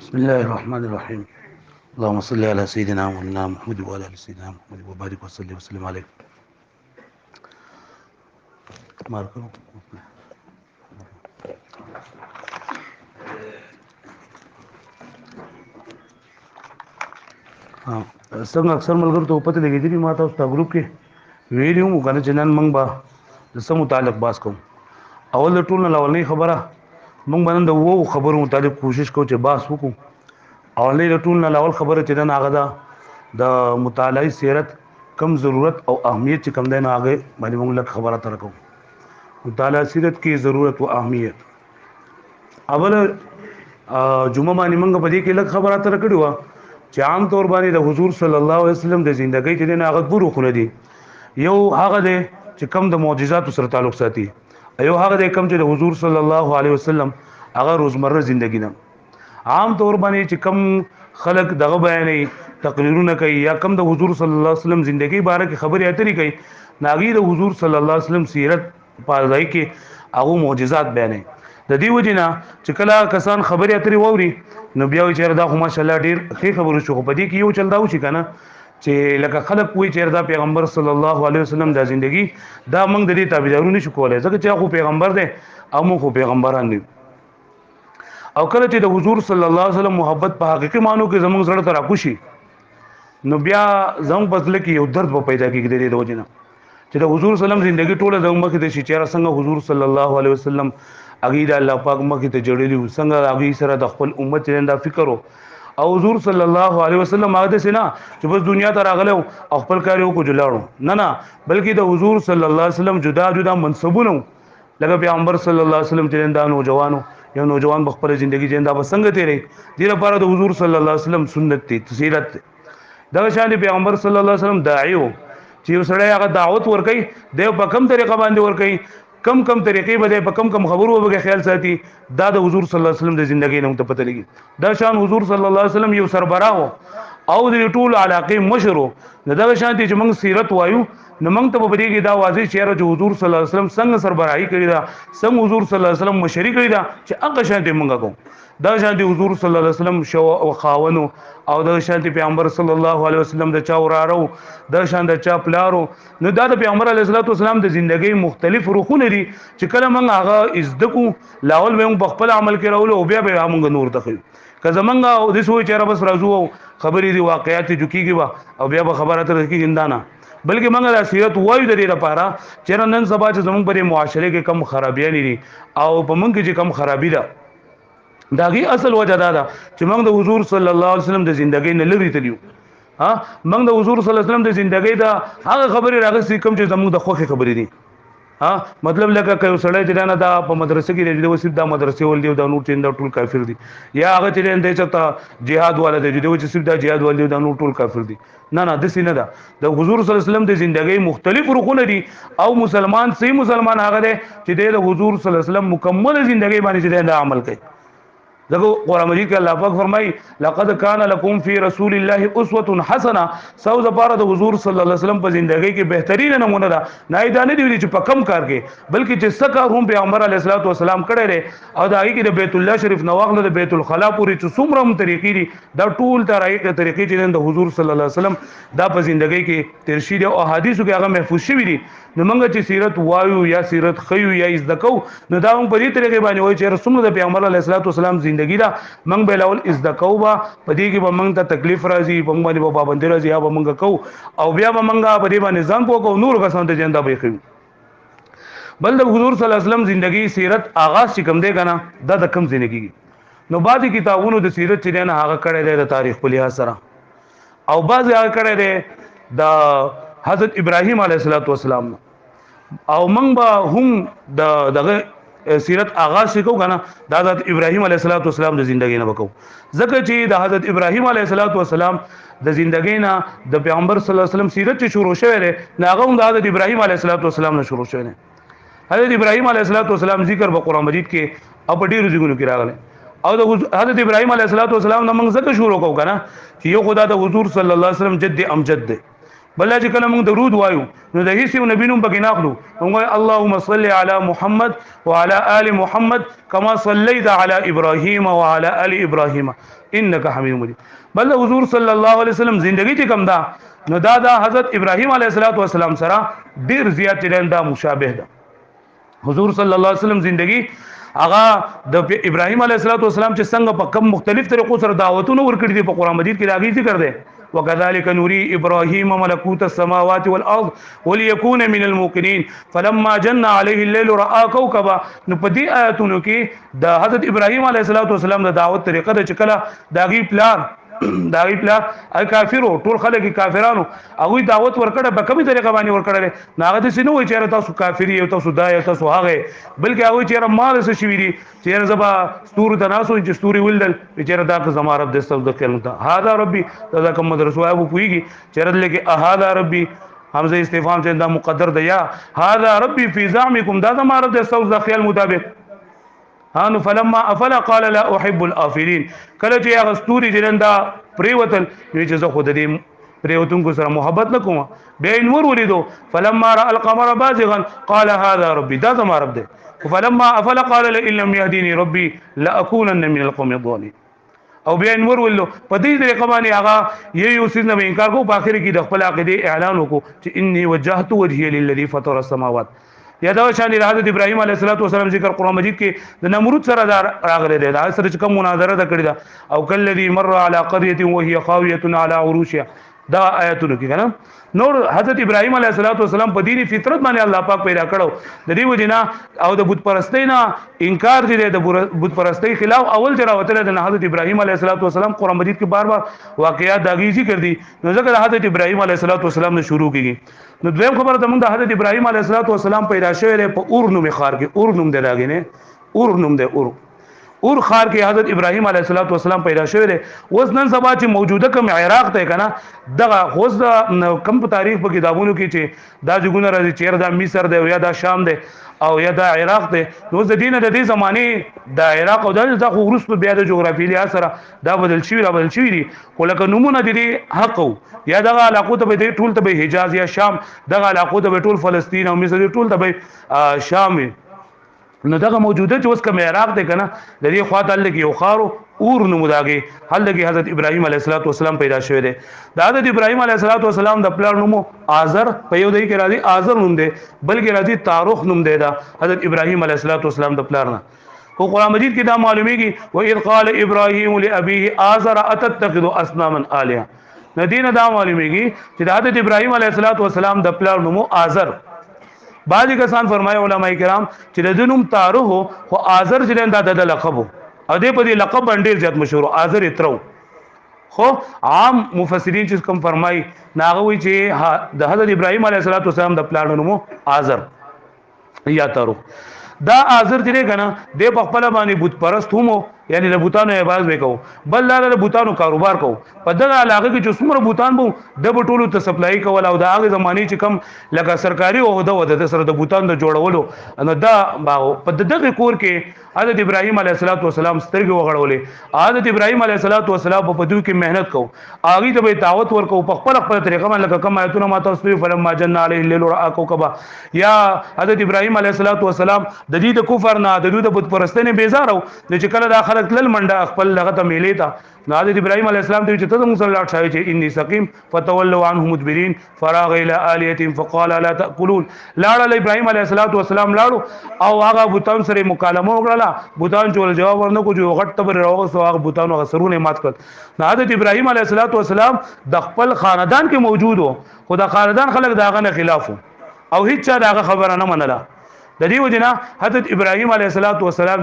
بسم الله الرحمن الرحيم. اللهم صل على سيدنا مولانا محمد وعلى ال سيدنا محمد وبارك وسلم وسلم عليه. مارکو څنګه اکثر ملګرو ته پته لګیږي ما تاسو ته ګروپ کې ویډیو مو کنه چې نن موږ به د سم متعلق باس کوم. اول د ټول نه اولنۍ خبره موږ باندې د وو خبرو متعلق کوشش کوو چې باس وکړو. اولنۍ د ټول نه اول خبره چې نن هغه د مطالعه سیرت کم ضرورت او اهمیت چې کم دی نو هغه باندې موږ لږ خبره تر کوو. مطالعه سیرت کې ضرورت او اهمیت. اول جمعه باندې موږ په دې کې لږ خبره تر کړو چې عام طور باندې د حضور صلی الله علیه وسلم د ژوندۍ چې نه هغه ګورو خو نه دي. یو هغه دی چې کم د معجزات سره تعلق ساتي، یو هغه دی کم چې د حضور صلی الله علیه وسلم هغه روزمره ژوندۍ نه. عام طور باندې چې کم خلق دغه بیانې تقریرونه کوي یا کم د حضور صلی الله علیه وسلم ژوندۍ باره کې خبرې اترې کوي، ناغي د حضور صلی الله علیه وسلم سیرت په ځای کې هغه معجزات بیانې. د دې وجنه چې کله کسان خبرې اترې ووري نو بیا وي چې دا خو ماشاءالله ډیر ښه خبرو شو. په دې کې یو چل دا وشي کنه چې لکه خلک وایي چې دا پیغمبر صلی الله علیه وسلم د ژوندۍ دا موږ د دې تابعدارو نشو کولای ځکه چې خو پیغمبر دی او موږ خو پیغمبران دي. او کله چې د حضور صلی الله علیه وسلم محبت په حقیقي معنی کې زموږ زړه ته راکوشي نو بیا زموږ بدله کې یو درد به پیدا کېږي د دې وجنه چې د حضور صلی الله علیه وسلم ژوندۍ ټوله زموږ مخې ته شي چې څنګه حضور صلی الله علیه وسلم اګي د الله پاک مخې ته جوړېلی څنګه اګي سره د خپل امت چرنده فکر او حضور صلی الله علیه وسلم هغه څه نه چې بس دنیا ته راغله او خپل کار یو کو جلاړو نه بلکې د حضور صلی الله علیه وسلم جدا جدا منصبونه لکه پیغمبر صلی الله علیه وسلم چرنده نوجوانو یو نوجوان بخپل ژوندۍ جنده بسنګ تیرې دې لپاره د حضور صلی الله علیه وسلم سنت دي سیرت دا شان پیغمبر صلی الله علیه وسلم داعی وو چې وسړی هغه دعوت ورکي د په کم طریقه باندې ورکي کم طریقې به په کم خبرو به خیال ساتي دا د حضور صلی الله علیه وسلم د ژوندۍ نه ته پته لګي. دا شان حضور صلی الله علیه وسلم یو سربراہ او د ټول علاقې مشرو دا شان چې موږ سیرت وایو نو موږ ته په دې کې دا واضح شعر چې حضور صلی الله علیه وسلم څنګه سربراہي کړی دا څنګه حضور صلی الله علیه وسلم مشري کړی دا چې هغه شان دې موږ کوو. دا شان دې حضور صلی الله علیه وسلم شو او خاونو او دا شان دې پیغمبر صلی الله علیه وسلم د چا ورارو دا شان د چا پلارو نو دا د پیغمبر علیه الصلوۃ والسلام د ژوندۍ مختلف روخونه دي چې کله موږ هغه عزتکو لاول به موږ خپل عمل کې راول او بیا به موږ نور دخل که زمونږ او د سوې چیرې بس راځو خبرې دي واقعیت جوکیږي او بیا به خبره تر کې ګندانه بلکې موږ د سیرت وایو د دې لپاره چې نن سبا چې زمونږ په معاشره کې کم خرابیاں دي او په موږ کې کم خرابي ده داغي اصل وجه دا ده چې موږ د حضور صلی الله علیه وسلم د ژوندۍ نه لري تلیو. موږ د حضور صلی الله علیه وسلم د ژوندۍ دا هغه خبرې راغستې کوم چې زموږ د خوخه خبرې دي. مطلب لکه که سړی چې نه دا په مدرسې کې دی وسیب دا مدرسې ول دی دا نور چې دا ټول کافر دي یا هغه چې نه چې جهاد والا دی چې سیب دا جهاد ول دی دا نور ټول کافر دي. نه د سینه دا د حضور صلی الله علیه وسلم د ژوندۍ مختلف رخونه دي او مسلمان صحیح مسلمان هغه دی چې د حضور صلی الله علیه وسلم مکمل ژوندۍ باندې چې دا عمل کوي. دغه قرآن مجید کې الله پاک فرمایي لقد كان لكم في رسول الله اسوه حسنه سو زپاره د حضور صلی الله علیه وسلم په ژوندۍ کې بهترین نمونه ده. نه دا نه دی چې په کم کار کې بلکې چې سکه هم پیغمبر علیه الصلوۃ والسلام کړی دی او دا هغه کې د بیت الله شریف نواغله د بیت الخلا پورې چې څومره هم طریقې دي دا ټول طریقې چې د حضور صلی الله علیه وسلم دا په ژوندۍ کې تیر شي او احادیثو کې هغه محفوظ شوی دي. نو موږ چې سیرت وایو یا سیرت خیو یا ازدکو نو دا هم په دې طریقې باندې وایي چې رسول د پیغمبر علیه الصلوۃ والسلام ژوندۍ دا موږ به لاول ازدکو با په دې کې به موږ ته تکلیف راځي په موږ باندې پابندي راځي یا به موږ کو او بیا به موږ په دې باندې ځان پوکو نور کسان ته جنده به خو بل د حضور صلی الله علیه وسلم ژوندۍ سیرت آغاز چې کوم دی کنه دا د کم ژوندۍ نو بعضی کتابونو د سیرت چې نه هغه کړی دی د تاریخ په لحاظ سره او بعضی هغه کړی دی د حضرت ابراهیم علیه السلام او موږ به هم دغه سیرت آغاز شکو کنه د حضرت ابراهیم علیه السلام د ژوندۍ نه وکاو ځکه چې د حضرت ابراهیم علیه السلام د ژوندۍ نه د پیغمبر صلی الله علیه وسلم سیرت چې شروع شوه دی هغه هم د حضرت ابراهیم علیه السلام نه شروع شوه دی. حضرت ابراهیم علیه السلام ذکر په قرآن مجید کې او په ډیرو ځایونو کې راغلی او د حضرت ابراهیم علیه السلام نه موږ ځکه شروع کوو کنه چې یو خدا د حضور صلی الله علیه وسلم جد امجد دی. بل چې کله موږ درود وایو نو د هیڅ نبی نوم پکې ناخلو موږ اللهم صل علی محمد وعلى آل محمد كما صليت على ابراهيم وعلى آل ابراهيم انك حمید مجید. بل حضور صلی الله علیه وسلم زندگی چې کوم دا نو دا حضرت ابراهیم علیه السلام سره ډیر زیات دا مشابه ده. حضور صلی الله علیه وسلم زندگی هغه د ابراهیم علیه السلام چې څنګه په کم مختلف طریقو سره دعوتونه ورکړي دي په قران مجید کې دا غي ذکر ده. وكذلك نري ابراهيم ملكوت السماوات والارض وليكون من الموقنين فلما جن عليه الليل راى كوكبا. نو په دې آیاتونو کې د حضرت ابراهیم علیه السلام د دعوت طریقه د چکله داغي پلان داغي پلان ای کافرو ټول خلک کافرانو هغه دعوت ورکړه په کومه طریقه باندې ورکړل ناغه د سينو چې تاسو کافری یو تاسو دای تاسو هغه بلکې هغه چې مال څه شوی دي چې زبا ستور د ناسو چې ستوري ولدل چې دا که زما رب د استو د کلمه هاذا ربي دا کوم مدرسو ابو پويږي چې رد لګي هاذا ربي حمزه استفهام چې دا مقدر دی یا هاذا ربي في زعمكم دا زما رب د استو د خیال مطابق هانو فلما افل قال لا احب الافلين. کله چې هغه ستوري جنندا پریوتل چې زه خود دې پریوتونکو سره محبت نکوم بیا نور ولیدو فلما را القمر بازغا قال هذا ربي دا زما رب دې فلما افل قال لئن لم يهديني ربي لاكونن من القوم الضالين. او بیا نور ولو په دې طریقه باندې هغه یو سیز نه انکار کو په اخر کې د خپل عقیده اعلان وکړو چې اني وجهت وجهي للذي فطر السماوات. یا دا شان حضرت ابراهیم علیه السلام ذکر قران مجید کې د نمرود سره راغلی دی دا سره کوم مناظره ده کړی دا او کلذي مر على قريه وهي خاويه على عروشها دا آیاتونه کې کنه نور حضرت ابراهیم علیه السلام په دینی فطرت باندې الله پاک پیدا کړو د دې وجنا او د بت پرستی نه انکار دي د بت پرستی خلاف اول جراوتل د حضرت ابراهیم علیه السلام قران مجید کې بار بار واقعات داږي ذکر دي نو ځکه حضرت ابراهیم علیه السلام نه شروع کیږي. نو دویم خبره ته موږ د حضرت ابراهیم علیه السلام پیدا شوی په اور نوم خار کې اور نوم دی راغینه اور نوم دی اور خار کې حضرت ابراهیم علیه السلام پیدا شوی دی. اوس نن سبا چې موجوده کوم عراق ته کنه دغه خوځ د کم په تاریخ په کتابونو کې چې دا جګونه راځي چې دا مصر دی یا دا شام دی او یا دا عراق دی نو د دینه د دې زمانه د عراق او د خو روس په بیا د جغرافي لحاظ سره دا بدل شوی دي خو لکه نمونه دي حق یا دغه علاقو ته به ټول ته به حجاز یا شام دغه علاقو ته به ټول فلسطین او مصر ټول ته به شام نو دغه موجوده چې اوس کوم عراق دی کنه د دې خواته لګي یو خارو اور نموداږي هلګي حضرت ابراهیم علیه السلام پیدا شوی دی. د حضرت ابراهیم علیه السلام د پلار نوم آزر په یو دی کې راځي آزر نوم دی بلکې راځي تاروخ نوم دی دا حضرت ابراهیم علیه السلام د پلار نه. خو قران مجید کې دا معلومیږي و اذ قال ابراهیم لابيه آزر اتتخذ اصناما الهه. ندینه دا معلومیږي چې د حضرت ابراهیم علیه السلام د پلار نوم آزر. بعضی کسان فرمایي علما کرام چې د نوم تاروخ خو آزر چې د لقب او دې په دې لقب باندې زیات مشهور آزر اترو خو عام مفسرین چې کوم فرمایي ناغوي چې د حضرت ابراهیم علیه السلام د پلان نوم آزر یا تاروخ. دا آزر چې کنه د په خپل باندې بت پرست هم یعنی د بوتانو عبادت وکاو بل لا د بوتانو کاروبار کو په دغه علاقه کې چې څومره بوتان بو د بټولو ته سپلای کول او د هغه زمانی چې کم لکه سرکاري عہده د سره د بوتان د جوړولو نو دا په دغه کور کې حضرت ابراهیم علیه السلام سترګې وغړولې. حضرت ابراهیم علیه السلام په دوی کې مهنت کو هغه ته به دعوت ورکو په خپل طریقه باندې لکه کوم آیتونه ما تاسو په فلم ما جن علیه الليل را کوكبا یا حضرت ابراهیم علیه السلام د دې د کفر نه د دوی د بت پرستنه بیزارو چې کله د خلک تل منډه خپل لغه ته میلې تا حضرت ابراهیم علیه السلام ته چې ته موږ سره لاړ شوی چې انی سقیم فتولوا عنه مدبرین فراغ الى الهه فقال لا تاكلون. لاړ ابراهیم علیه السلام لاړو او هغه بوتان سره مکالمه وکړه بوتان چول جواب ورنکو چې غټ تبر راوغه سو هغه بوتان هغه سرونه مات کړ. حضرت ابراهیم علیه السلام د خپل خاندان کې موجود وو خو د خاندان خلک داغه نه خلاف او هیڅ چا داغه خبره نه منله. د دې وجنه حضرت ابراهیم علیه السلام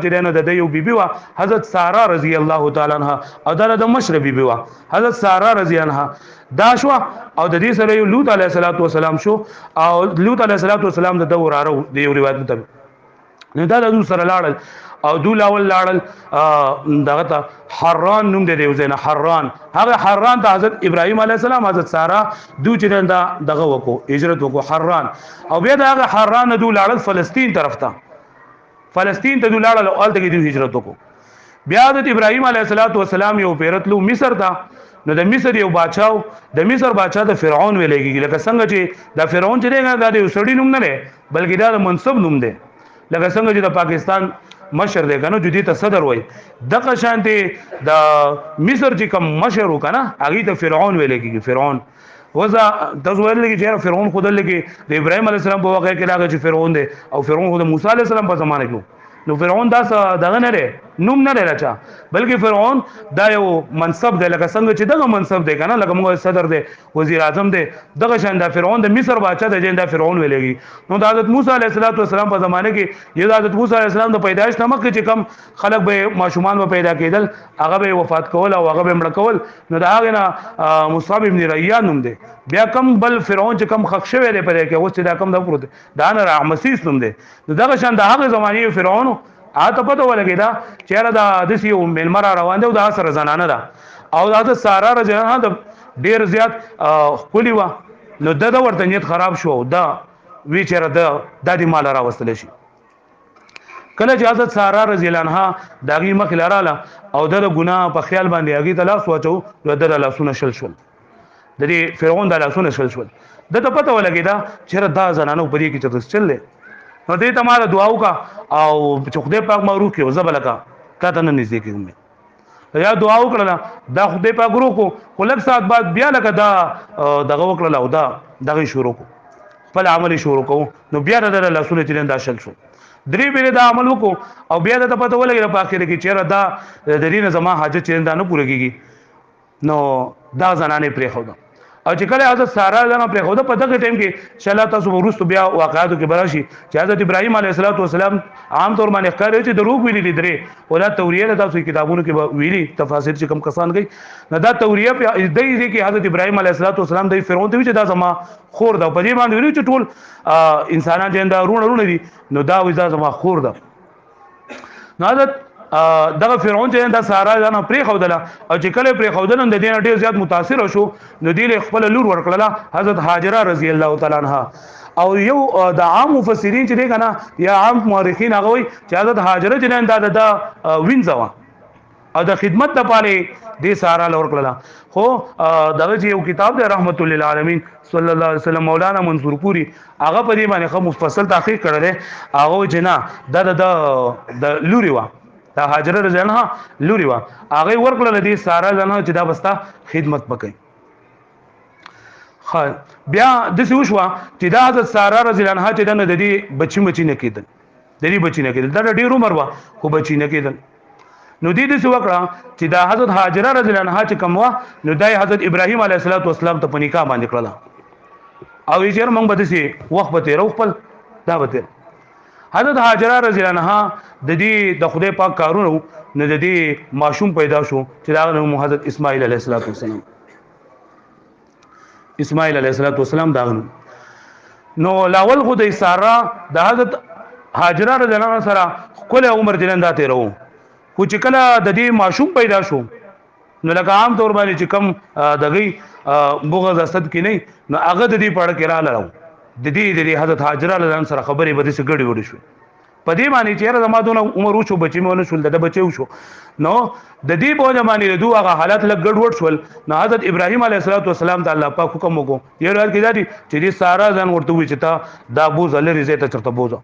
چې دنه د یو بیبي وا حضرت ساره رضی الله تعالی عنها او د مشر بیبي وا حضرت ساره رضی عنها دا شو او د دې سره یو لوط علیه السلام شو او لوط علیه السلام د دورارو د یو روایت مطابق نو دا د سره لاړل او دو لاول لاړل دغه ته حران نوم دی وزنه حران هغه حران ته حضرت ابراهیم علیه السلام حضرت ساره دو چې دغه وکړو هجرت وکړو حران او بیا دغه حران دو لاړل فلسطین طرف ته فلسطین ته دو لاړل او الته کې هجرت وکړو. بیا حضرت ابراهیم علیه السلام یو پیرتلو مصر ته نو د مصر یو بادشاہ د مصر بادشاہ د فرعون ویلېږي لکه څنګه چې د فرعون چې دا د سړی نوم نه بلکې دا د منصب نوم دی لکه څنګه چې د پاکستان مشر دی کنه جدي ته صدر وای دغه شانتي د مصر چې کوم مشر وکنه هغه ته فرعون ویل کیږي فرعون وزا تاسو ویل کې چې فرعون خود لګي د ابراهيم عليه السلام په واقع کې راغی چې فرعون دی او فرعون خود موسی عليه السلام په زمانه کې نو فرعون دا دغه نه لري نوم نه لري چا بلکې فرعون دا یو منصب دی لکه څنګه چې دغه منصب دی کنه لکه موږ صدر دی وزیر اعظم دی دغه شان دا فرعون د مصر بادشاہ دی دا فرعون ویلېږي نو د حضرت موسی علیه السلام په زمانه کې یو د حضرت موسی علیه السلام د پیدایش نامه کې چې کم خلک به ماشومان به پیدا کېدل هغه به وفات کول او هغه به مړ کول نو دا هغه نه مصعب ابن ریان نوم دی بیا کم بل فرعون چې کم خښ شوی دی پرې کې اوس چې دا کم د پروت دا نه رحمسیس نوم دی دغه شان د هغه زمانه فرعون اته پته ولګی دا چیرې دا د سیو ملمر روان دی او دا سره زنانه ده او دا سارا رجنه د ډیر زیات خولي و نو د ورته نیت خراب شو دا وی چیرې د دې مال راوستل شي کله چې حضرت سارا رضی الله عنها داغي مخ لراله او د ګناه په خیال باندې هغه طلاق سوچو نو د لاسونه شل شول د دې فرعون د لاسونه شل شول د ته پته ولګی دا چیرې دا زنانه په دې کې چې چللې نو دې تمہاره دعا وکا او چې خدای پاک معروف کې زبلکا کاته نه نږدې کېږم یا دعا وکړه دا خدای پاک روکو خو لږ ساعت بعد بیا لکه دا دغه وکړه او دا دغه شروع کو خپل عمل شروع کو نو بیا د لاسونه چې دا شل شو درې بیره دا عمل وکړو او بیا د پته ولګي په اخر کې چیرې دا د دې نه زما حاجت چې دا نه پوره کیږي نو دا زنانه پرې خو او چې کله حضرت سارا زنه پرې خو په دغه ټیم کې چې الله تاسو ورستو بیا واقعاتو کې براشي چې حضرت ابراهيم عليه السلام عام طور باندې ښکاري چې دروغ ویلي درې ولا توریه له تاسو کتابونو کې ویلي تفاسیر چې کم کسان گئی نه دا توریه په دې کې حضرت ابراهيم عليه السلام د فرعون ته چې دا زما خور دا په دې باندې ویلي چې ټول انسانان چې دا رونه دي نو دا وې دا زما خور ده نو حضرت دغه فرعون چې دا سارا ځان پرې خودله او چې کله پرې خودله د دې ډېر زیات متاثر شو نو دې خپل لور ورکړه حضرت هاجره رضی الله تعالی عنها او یو د عام مفسرین چې دی کنه یا عام مورخین هغه وي چې حضرت هاجره چې دا وینځوا او د خدمت لپاره دې سارا لور کړه خو دغه یو کتاب دی رحمت للعالمین صلی الله علیه وسلم مولانا منصور پوری هغه په دې باندې خو مفصل تحقیق کړی دی هغه چې نه د لوري وا دا هاجره رضی الله عنها لوري وا هغه ورکړه دې سارا ځنه چې دا بستا خدمت وکړي خا بیا د څه وشو چې دا حضرت سارا رضی الله عنها چې د دې بچی نه کېدل د دې بچی نه کېدل دا ډېر عمر وا خو بچی نه کېدل نو دې څه وکړه چې دا حضرت هاجره رضی الله عنها چې کوم وا نو دای حضرت ابراهیم علیه السلام ته په نکاح باندې کړل او یې چیر موږ به دې وخت به تیر خپل دا به تیر حضرت هاجره رضی الله عنها د دې د خدای پاک کارونه نه د دې معشوم پیدا شو چې دا نوم حضرت اسماعیل علیه السلام اسماعیل علیه السلام دا نو لاول خو د سارا د حضرت هاجره رضی الله عنها سره کله عمر جنندا تیرو خو چې کله د دې معشوم پیدا شو نو لکه عام طور باندې چې کم دغه بغض اسد کې نه نو هغه د دې پړ کې را لړو د دې حضرت هاجره رضی الله سره خبرې به څه ګډي وډي شو په دې باندې چې زمادونه عمر وشو بچی مونږ شول د بچو شو نو د دې په ځمانه دوه هغه حالت لګ ګډ وډ شول نو حضرت ابراهيم عليه السلام ته الله پاک حکم وکړو یو ورته دا دي چې دې سارا ځان ورته وي چې تا دا بوز لري زه ته چرته بوزه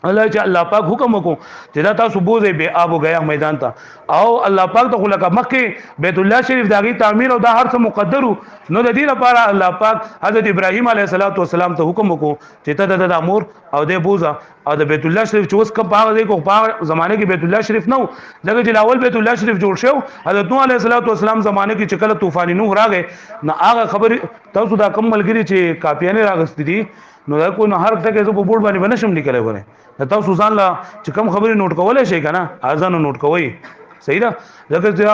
الله چې الله پاک حکم وکړو چې دا تاسو بوزي به آب وغیا میدان ته او الله پاک ته خلک مکه بیت الله شریف داغي تعمیر او دا هر څه مقدر نو د دې لپاره الله پاک حضرت ابراهيم عليه السلام ته حکم وکړو چې ته د امور او د بوزا او د بیت الله شریف چې اوس کوم پاغه دی کو پاغه زمانه کې بیت الله شریف نو دغه چې اول بیت الله شریف جوړ شو حضرت نوح عليه السلام زمانه کې چې کله طوفان نوح راغی نو هغه خبر تاسو دا کم ملګری چې کاپیانه راغستې دي نو دا کو نه هر ټکه زه په بورډ باندې ونشم لیکلای غره تاسو ځان لا چې کم خبرې نوٹ کولای شي کنه اذان نوٹ کوی صحیح ده ځکه چې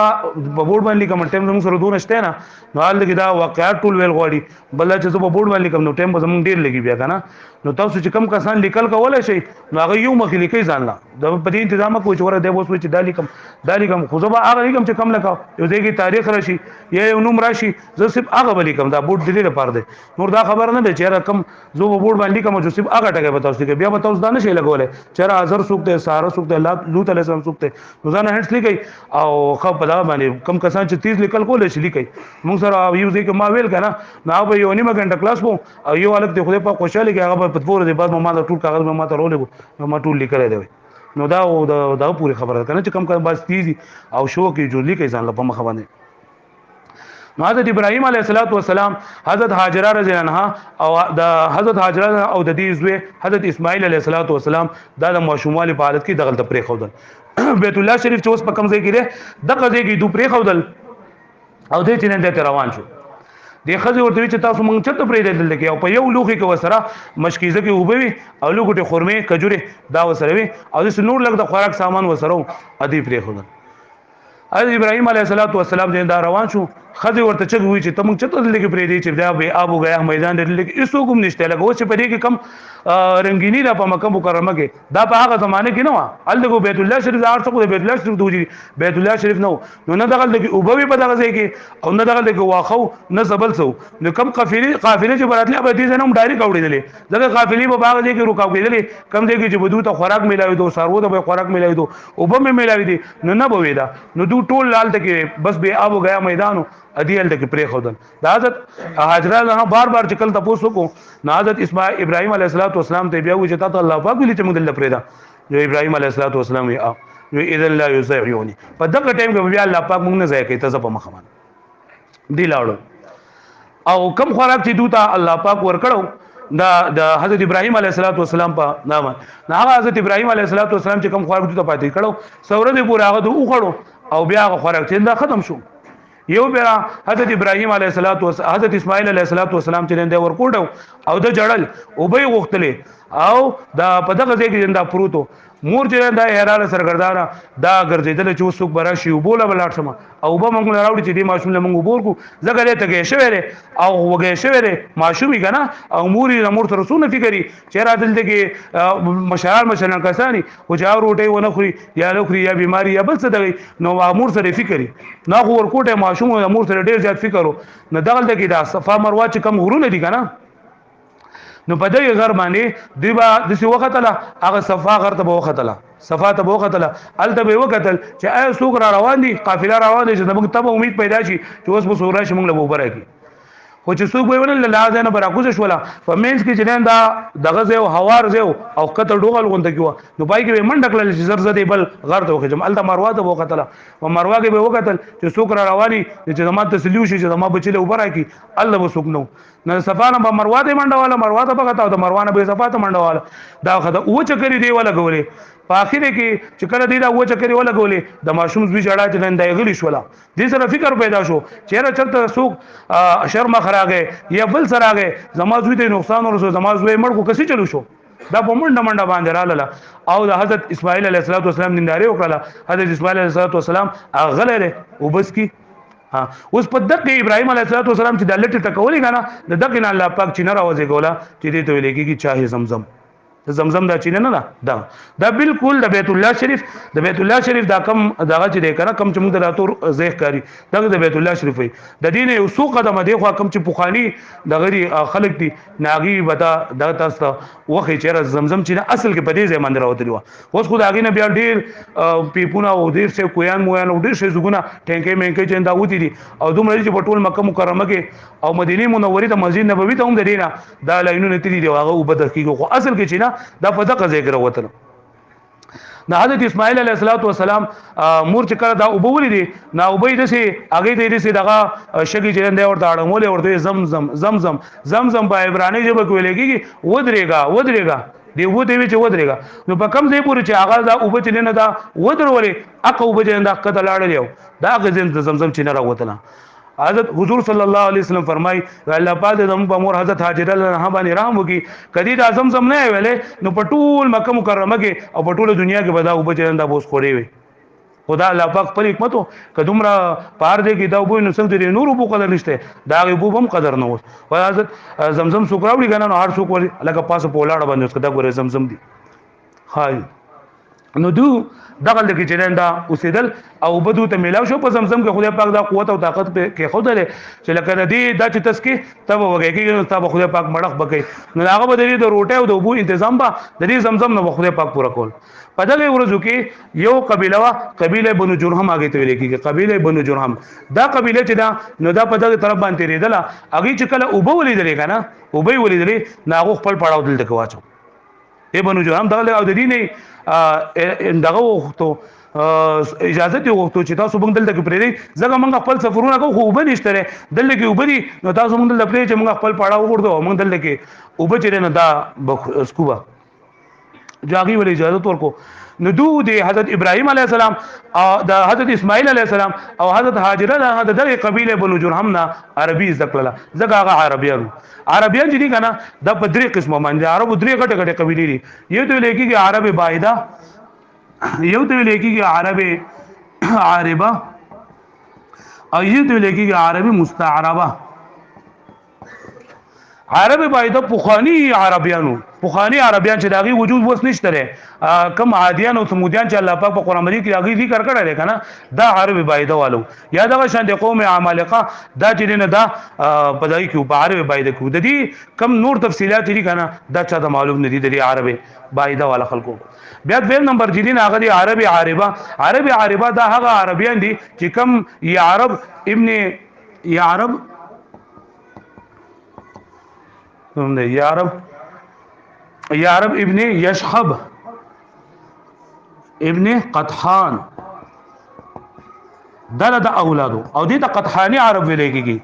په بورډ باندې کوم ټیم زموږ سره دونه شته نه نو حال کې دا واقعات ټول ویل غواړي بل چې په بورډ باندې کوم نو ټیم به زموږ ډیر لګي بیا کنه نو تاسو چې کم کسان لیکل کولای شي نو هغه یو مخې لیکي ځان لا د په دې تنظیم کوی چې ور دی وسوي چې دالیکم خو زه به هغه لیکم چې کم لکه یو ځای تاریخ راشي یا یو نوم راشي زه صرف هغه ولیکم دا بورډ دې لپاره دی نور دا خبر نه دی چې رقم زه په بورډ باندې کوم چې صرف هغه ټکي بتاوس کې بیا بتاوس دا نه شي لګولای چې حاضر سوکته ساره سوکته لوط علیه السلام سوکته نو ځان هټس لیکي او خو په دا باندې کم کسان چې 30 لیکل کولای شي لیکي موږ سره یو ځای کې ما ویل کنه نو به یو نیمه غنټه کلاس وو او یو الګ ته خدای په خوشاله کې هغه په پور دی بعد ما ټول کاغذ ما ته رولې ما ټول لیکل دی نو دا پوری خبره کنه چې کم کم بس تیزی او شو کې جوړلی کې ځان په مخ باندې. نو حضرت ابراهيم عليه السلام حضرت هاجره رضی الله عنها او د حضرت هاجره او د دې زوی حضرت اسماعیل علیه السلام دا د ماشوموالي په حالت کې دغه ته پرې خودل بیت الله شریف چې اوس په کوم ځای کې ده دغه ځای کې دوه پرې خودل او دې چې نن د روان شو د خځه ورته چې تاسو مونږ چته پرې دل کې او په یو لوخي کې وسره مشکیزه کې وبوي او لوګټه خورمه کجوره دا وسره وي او د نور لګ د خوراک سامان وسره ادي پرې خودل. حضرت ابراهيم عليه السلام دې دا روان شو خځه ورته چې وی چې تم چته دل کې پرې دی چې دا به ابو غیا میدان دل کې ایسو کوم نشته لګو چې په دې کې کم رنگینی را په مکه مکرمه کې دا په هغه زمانه کې نه و ال دغه بیت الله شریف زار څخه بیت الله شریف دوی بیت الله شریف نو نه دغه کې او به په دغه ځای کې او نه دغه کې واخو نه زبل سو نو کم قافله چې براتله به دې نه ډایرک اوړېدلې دغه قافلې په باغ ځای کې رکاو کېدلې کم ځای کې چې بدو ته خوراک میلاوي دو سارو ته خوراک میلاوي دو او به میلاوي دي نو نه بوي دا نو دو ټول لال ته کې بس به ابو غیا میدانو ادیل تک پرې خودل د حضرت هاجره نه بار چکل تاسو کو نه حضرت اسماعیل ابراهيم عليه السلام ته بیا و چې تاسو الله پاک ویل چې موږ دل پرې دا جو ابراهيم عليه السلام وی اذا لا يزعوني په دغه ټیم کې بیا الله پاک موږ نه ځای کوي ته په مخمن دی لاړو او کم خوراک چې دوته الله پاک ور کړو دا د حضرت ابراهيم عليه السلام په نامه نه حضرت ابراهيم عليه السلام چې کم خوراک دوته پاتې کړو سوره دې پورا هغه دوه خړو او بیا خوراک چې دا ختم شو یو بیره حضرت ابراهيم عليه حضرت اسماعیل علیه السلام چې نن ور کوټو او د جړل او به غختلې او دا په دغه ځای کې دا پروتو مور چې دا هراله سرګردانه دا ګرځیدل چې وسوک براشي او بوله بلاټ سم او به موږ راوړي چې دې ماشوم له موږ بورکو زګه له تګې شویره او وګې شویره ماشومي کنه او مور تر رسول فکرې چې را دل دغه مشران کسانی او جا روټي ونه خوري یا لوخري یا بیماری یا بل څه دغه نو مور سره فکرې نه خو ورکوټه ماشوم او مور سره ډیر زیات فکرو نه دغه دغه دا صفا مروه چې کم غرونه دي کنه نو په دغه غر باندې دی با د څه وخت لا هغه صفا غر ته وخت لا صفا ته وخت لا الته به وکتل چې آیا سوق را روان دي قافله روان دي چې موږ ته امید پیدا شي چې اوس به سورا شي موږ له وبره کی خو چې سوق ویونه لازم نه براکوز شولا په مینس کې چې دا دغه زو هوار زو او کته ډوغل غونډه کیو نو پای کې منډه کړل چې زرزدې بل غر ته وخجم الته مروه ته وکتل او مروه کې به وکتل چې سوق را رواني چې زما تسلیو شي چې زما بچله وبره کی الله به سوق نو نه صفانه به مروه ته منډه والا مروه ته بغتا او د مروانه به صفات منډه والا دا خدای او چکرې دی ولا غولې په اخر کې چې کله دی دا و چکرې ولا غولې د ماشوم زوی جړا چې نن دی غلی شولا دې سره فکر پیدا شو چیرې چرته سوق شرم خراغه یا بل سراغه زما زوی ته نقصان ورسو زما زوی مړ کو کسي چلو شو دا په منډه باندې رااله او د حضرت اسماعیل علیه السلام ننداره وکړه حضرت اسماعیل علیه السلام غلره وبس کی ها اوس په دغه ابراهيم عليه السلام چې د لټه تکولې کنه د دغه نه الله پاک چې نه راوځي ګولا چې دې ته ویل کېږي چاه زمزم دا چینه نه دا بالکل د بیت الله شریف دا کم دغه چې دی کنه کم چې موږ د راتور زیخ کاری دغه د بیت الله شریف وي د دین یو سو قدمه دی خو کم چې پوخانی د غری خلق دي ناغي ودا د تاسو وخی چیرې زمزم چې اصل کې په دې ځای باندې راوتلی و اوس خو دا غي نه بیا ډیر پیپونه او ډیر څه کویان او ډیر څه زګونه ټینګې مینګې چې دا وتی دي او دومره چې په ټول مکه مکرمه کې او مدینه منوره ته مسجد نبوي ته هم د دینه دا لاینونه تدي دی هغه وبد کیږي خو اصل کې چې نه دا په دغه ځای کې راوتل د حضرت اسماعیل علیه السلام مور چې کړه دا وبولې دي نا وبې د سي هغه دې دغه شګي چې نه ورته اړمول ورته زمزم په عبرانی ژبه کې ویل کېږي ودرېګا دی وو دی چې ودرېګا نو په کم ځای پورې چې هغه دا وب چې نه دا ودرولې اقه وب چې دا کته لاړل یو دا غزن زمزم چې نه راوتل حضرت حضور صلی الله علیه وسلم فرمای الله پاک دې زموږ په مور حضرت هاجره له باندې رحم وکي کدی دا زمزم نه ویلې نو په ټول مکه مکرمه کې او په ټول دنیا کې بدا وب چې دا بوس خوري وي خدا الله پاک پر حکمتو کدومره پار دې کې دا وب نو څنګه دې نور وب قدر نشته دا وب هم قدر نه وس او حضرت زمزم سوکراوړي کنه نو هر څوک ولې لکه پاسه پولاړ باندې کدا ګوره زمزم دي هاي نو دو دغه لکه چې دا اوسېدل او بدو ته ملاو شو په زمزم کې خدای پاک دا قوت او طاقت کې خود لري چې لکه دې دا چې تسکی تب وګي کې تب خدای پاک مړخ بګي نو هغه به دې د روټه او د وبو تنظیم با د دې زمزم نو خدای پاک پورا کول په دغه ورځو کې یو قبيله بنو جرهم هغه ته ویل کېږي قبيله بنو جرهم دا قبيله چې دا نو دا په دغه طرف باندې ریدله هغه چې کله وبو ولیدل کنه وبو ولیدل ناغه خپل پړاو دل تک واچو ای بنو جرهم دغه او د دې نه دغه وختو اجازه ته وختو چې تاسو بنګ دلته کې پرې ځکه موږ خپل سفرونه کوو خو وبني شته دلته کې وبني نو تاسو موږ دلته پرې چې موږ خپل پاړه وګورځو موږ دلته کې وبچره نه دا سکوبا جاغي ول اجازه ورکو نو دو د حضرت ابراهيم عليه السلام او د حضرت اسماعیل عليه السلام او حضرت هاجره د دغه قبيله بنو جرهم نه عربي ذکرله زګه هغه عربيان چې دي کنه د په درې قسمه باندې عربو درې غټه غټه قبيله دي یو ته لیکي کې عرب بايده یو ته لیکي کې عرب عاربه او یو ته لیکي کې عربي مستعربه عرب باید پوخانی عربیانو پوخانی عربیان چې داغي وجود وس نشته کم عادیان او سمودیان چې الله پاک په قران مجید کې داغي ذکر کړی دی کنه دا عرب باید والو یا دا شان د قوم عمالقه دا چې نه دا پدای کې په عرب باید کو د دې کم نور تفصيلات دي کنه دا چا د معلوم نه دي د عرب باید والا خلکو بیا دویم نمبر جدي نه هغه دی عرب عاربه دا هغه عربیان دي چې کم یا عرب ابن یا عرب یارب ابن یشحب ابن قطحان دله د اولادو او دې ته قطحانی عرب ویل کېږي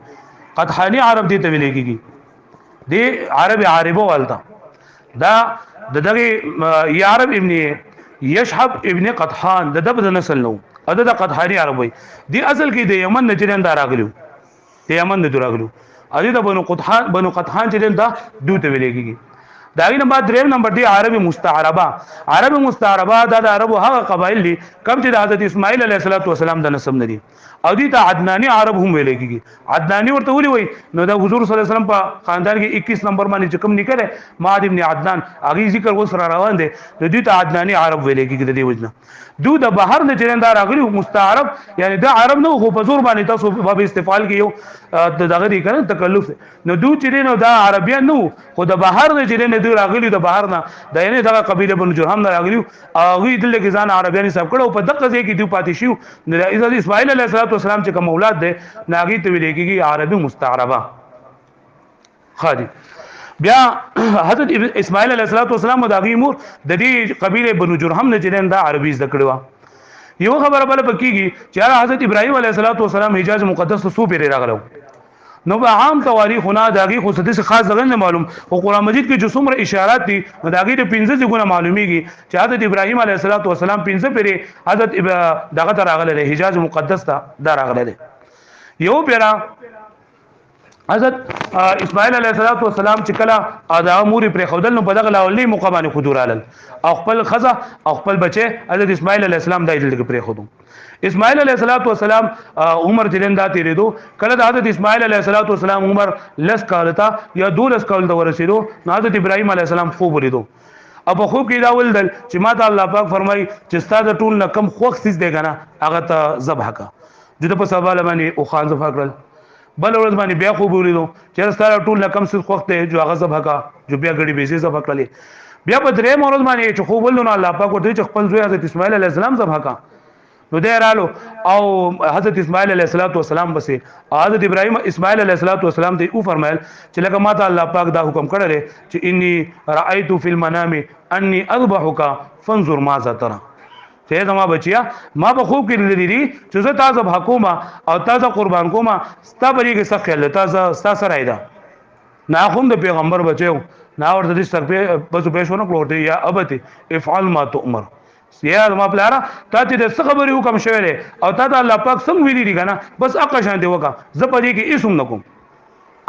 قطحانی عرب دې ته ویل کېږي دې عرب عاربو والتا دا دغه یارب ابن یشحب ابن قطحان د دبد نسل نو اده د قطحانی عرب وي دې اصل کې د یمن نجران دا راغلو د یمن نه راغلو اده د بنو قطحان چې دا دوته ویل کېږي داغي نمبر 3 نمبر دی عربي مستعربه دا د عربو هغه قبایل دي کوم چې د حضرت اسماعیل علیه السلام د نسب ندي او دي ته عدنانی عرب هم ویل کېږي عدنانی ورته ولي وي نو د حضور صلی الله علیه وسلم په خاندان کې 21 نمبر باندې کوم نکره ماد ابن عدنان هغه ذکر وسره روان دي د دې ته عدنانی عرب ویل کېږي د دې وجنه دو د بهر نه چرندار راغلي مستعرب یعنی د عرب نو خو په زور باندې تاسو په استفال کې یو دغه دي کنه تکلف نو دو چې نو دا عربیان نو خو د بهر نه چې نه دی راغلي د بهر نه د یعنی دغه قبيله بن جرهم نه راغلي هغه دلته کې ځان عربیان حساب کړو په دغه ځای کې دی پاتې شو د اسماعیل علیه السلام چې کوم اولاد دي ناغي ته ویل کېږي عربي مستعربه خادي بیا حضرت اسماعیل علیه السلام د هغه مور د دې قبيله بنو جرهم نه چې دا عربي ذکر کړو یو خبره بل پکېږي چې حضرت ابراهيم علیه السلام حجاز مقدس ته سو پیری راغلو نو به عام تواریخونه داغي خو څه خاص دغه نه معلوم او قران مجید کې جو څومره اشارات دي داغي د 15 ګونه معلومیږي چې حضرت ابراهيم علیه السلام 15 پیری حضرت دغه ته راغله حجاز مقدس ته دا راغله یو پیرا حضرت اسماعیل علیه السلام چې کله دا امور پر خودل نو په دغه لاولې مقامانه حضور علل او خپل خزه او خپل بچي حضرت اسماعیل علیه السلام دای دلته پر خودو اسماعیل علیه السلام عمر تلندا تیریدو کله د حضرت اسماعیل علیه السلام عمر لس کالتا یا 12 کال د ورسېدو حضرت ابراهیم علیه السلام خوب ولیدو او په خوب کې دا ولدل چې ماته الله پاک فرمای چې ستاسو ټول نه کم خوښ سیس دی کنه هغه ته ذبح کا دغه په سوال باندې او خان ذبح کړل بل ورځ باندې بیا خوب ولیدو چې ستاسو ټول نه کم سیس خوښ دی جو هغه ذبح کا جو بیا غړي بیزي ذبح کړل بیا په درې ورځ باندې چې خوب ولنو الله پاک ورته چې خپل زوی حضرت اسماعیل علیه السلام ذبح کا نو درالو او حضرت اسماعیل علیه السلام بسې حضرت ابراهیم اسماعیل علیه السلام ته او فرمایل چې لکه ماته الله پاک دا حکم کړی چې انی رأیت فی المنام انی اذبحک فانظر ماذا ترى ته زما بچیا ما په خوب کې لیدلی دي چې زه تاسو حکومه او تاسو قربان کومه ستا بری کې سخت خیال تاسو سره ایدا نه کوم د پیغمبر بچو نه ورته دې سر په بس پېښونه کړو یا ابته افعل ما تؤمر سیار ما پلارا تا ته د څه خبرې حکم شوی دی او تا ته الله پاک څنګه ویلي دي کنه بس اقا شان دی وکا زه په دې کې ایسوم نکوم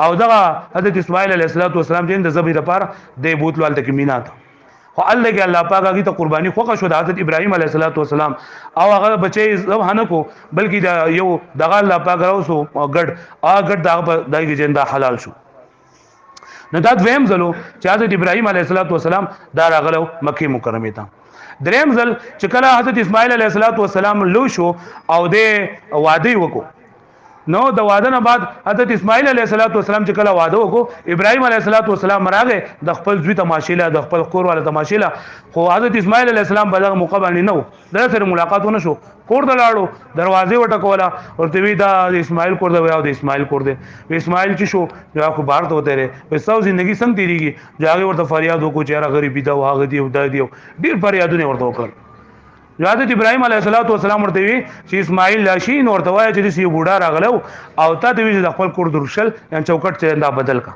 او دغه حضرت اسماعیل علیه السلام دین د ذبح لپاره د بوتلوال تک مینات خو الله کې الله پاک هغه ته قرباني خوښه شو د حضرت ابراهیم علیه السلام او هغه بچي ذبح نه کو بلکې دا یو دغه الله پاک راوسو ګډ هغه ګډ دغه دایګ جندا حلال شو نو دا دویم زلو چې حضرت ابراهیم علیه السلام دا راغلو مکه مکرمه ته دریم ځل چې کله حضرت اسماعیل علیه السلام لو شو او د واده وکړو نو د واده نه بعد حضرت اسماعیل علیه السلام چې کله واده وکړو ابراهیم علیه السلام راغې د خپل زوی تماشیله د خپل کور والا تماشیله خو حضرت اسماعیل علیه السلام په دغه موقع باندې نو د سره ملاقات ونه شو کور ته لاړو دروازه وټکوله ورته وی دا اسماعیل کور دی او د اسماعیل کور دی اسماعیل چې شو یا خو بهر ته وته رې وسو ژوندۍ څنګه تیریږي ځاګه ورته فریاد وکړو چې را غریبی دا واغ دی او دا دی ډیر فریادونه ورته وکړ حضرت ابراهيم عليه السلام ورته وی چې اسماعیل لاشي نو ورته وای چې سی بوډا راغلو او تا ته وی د خپل کور درشل یا چوکټ چې دا بدل کا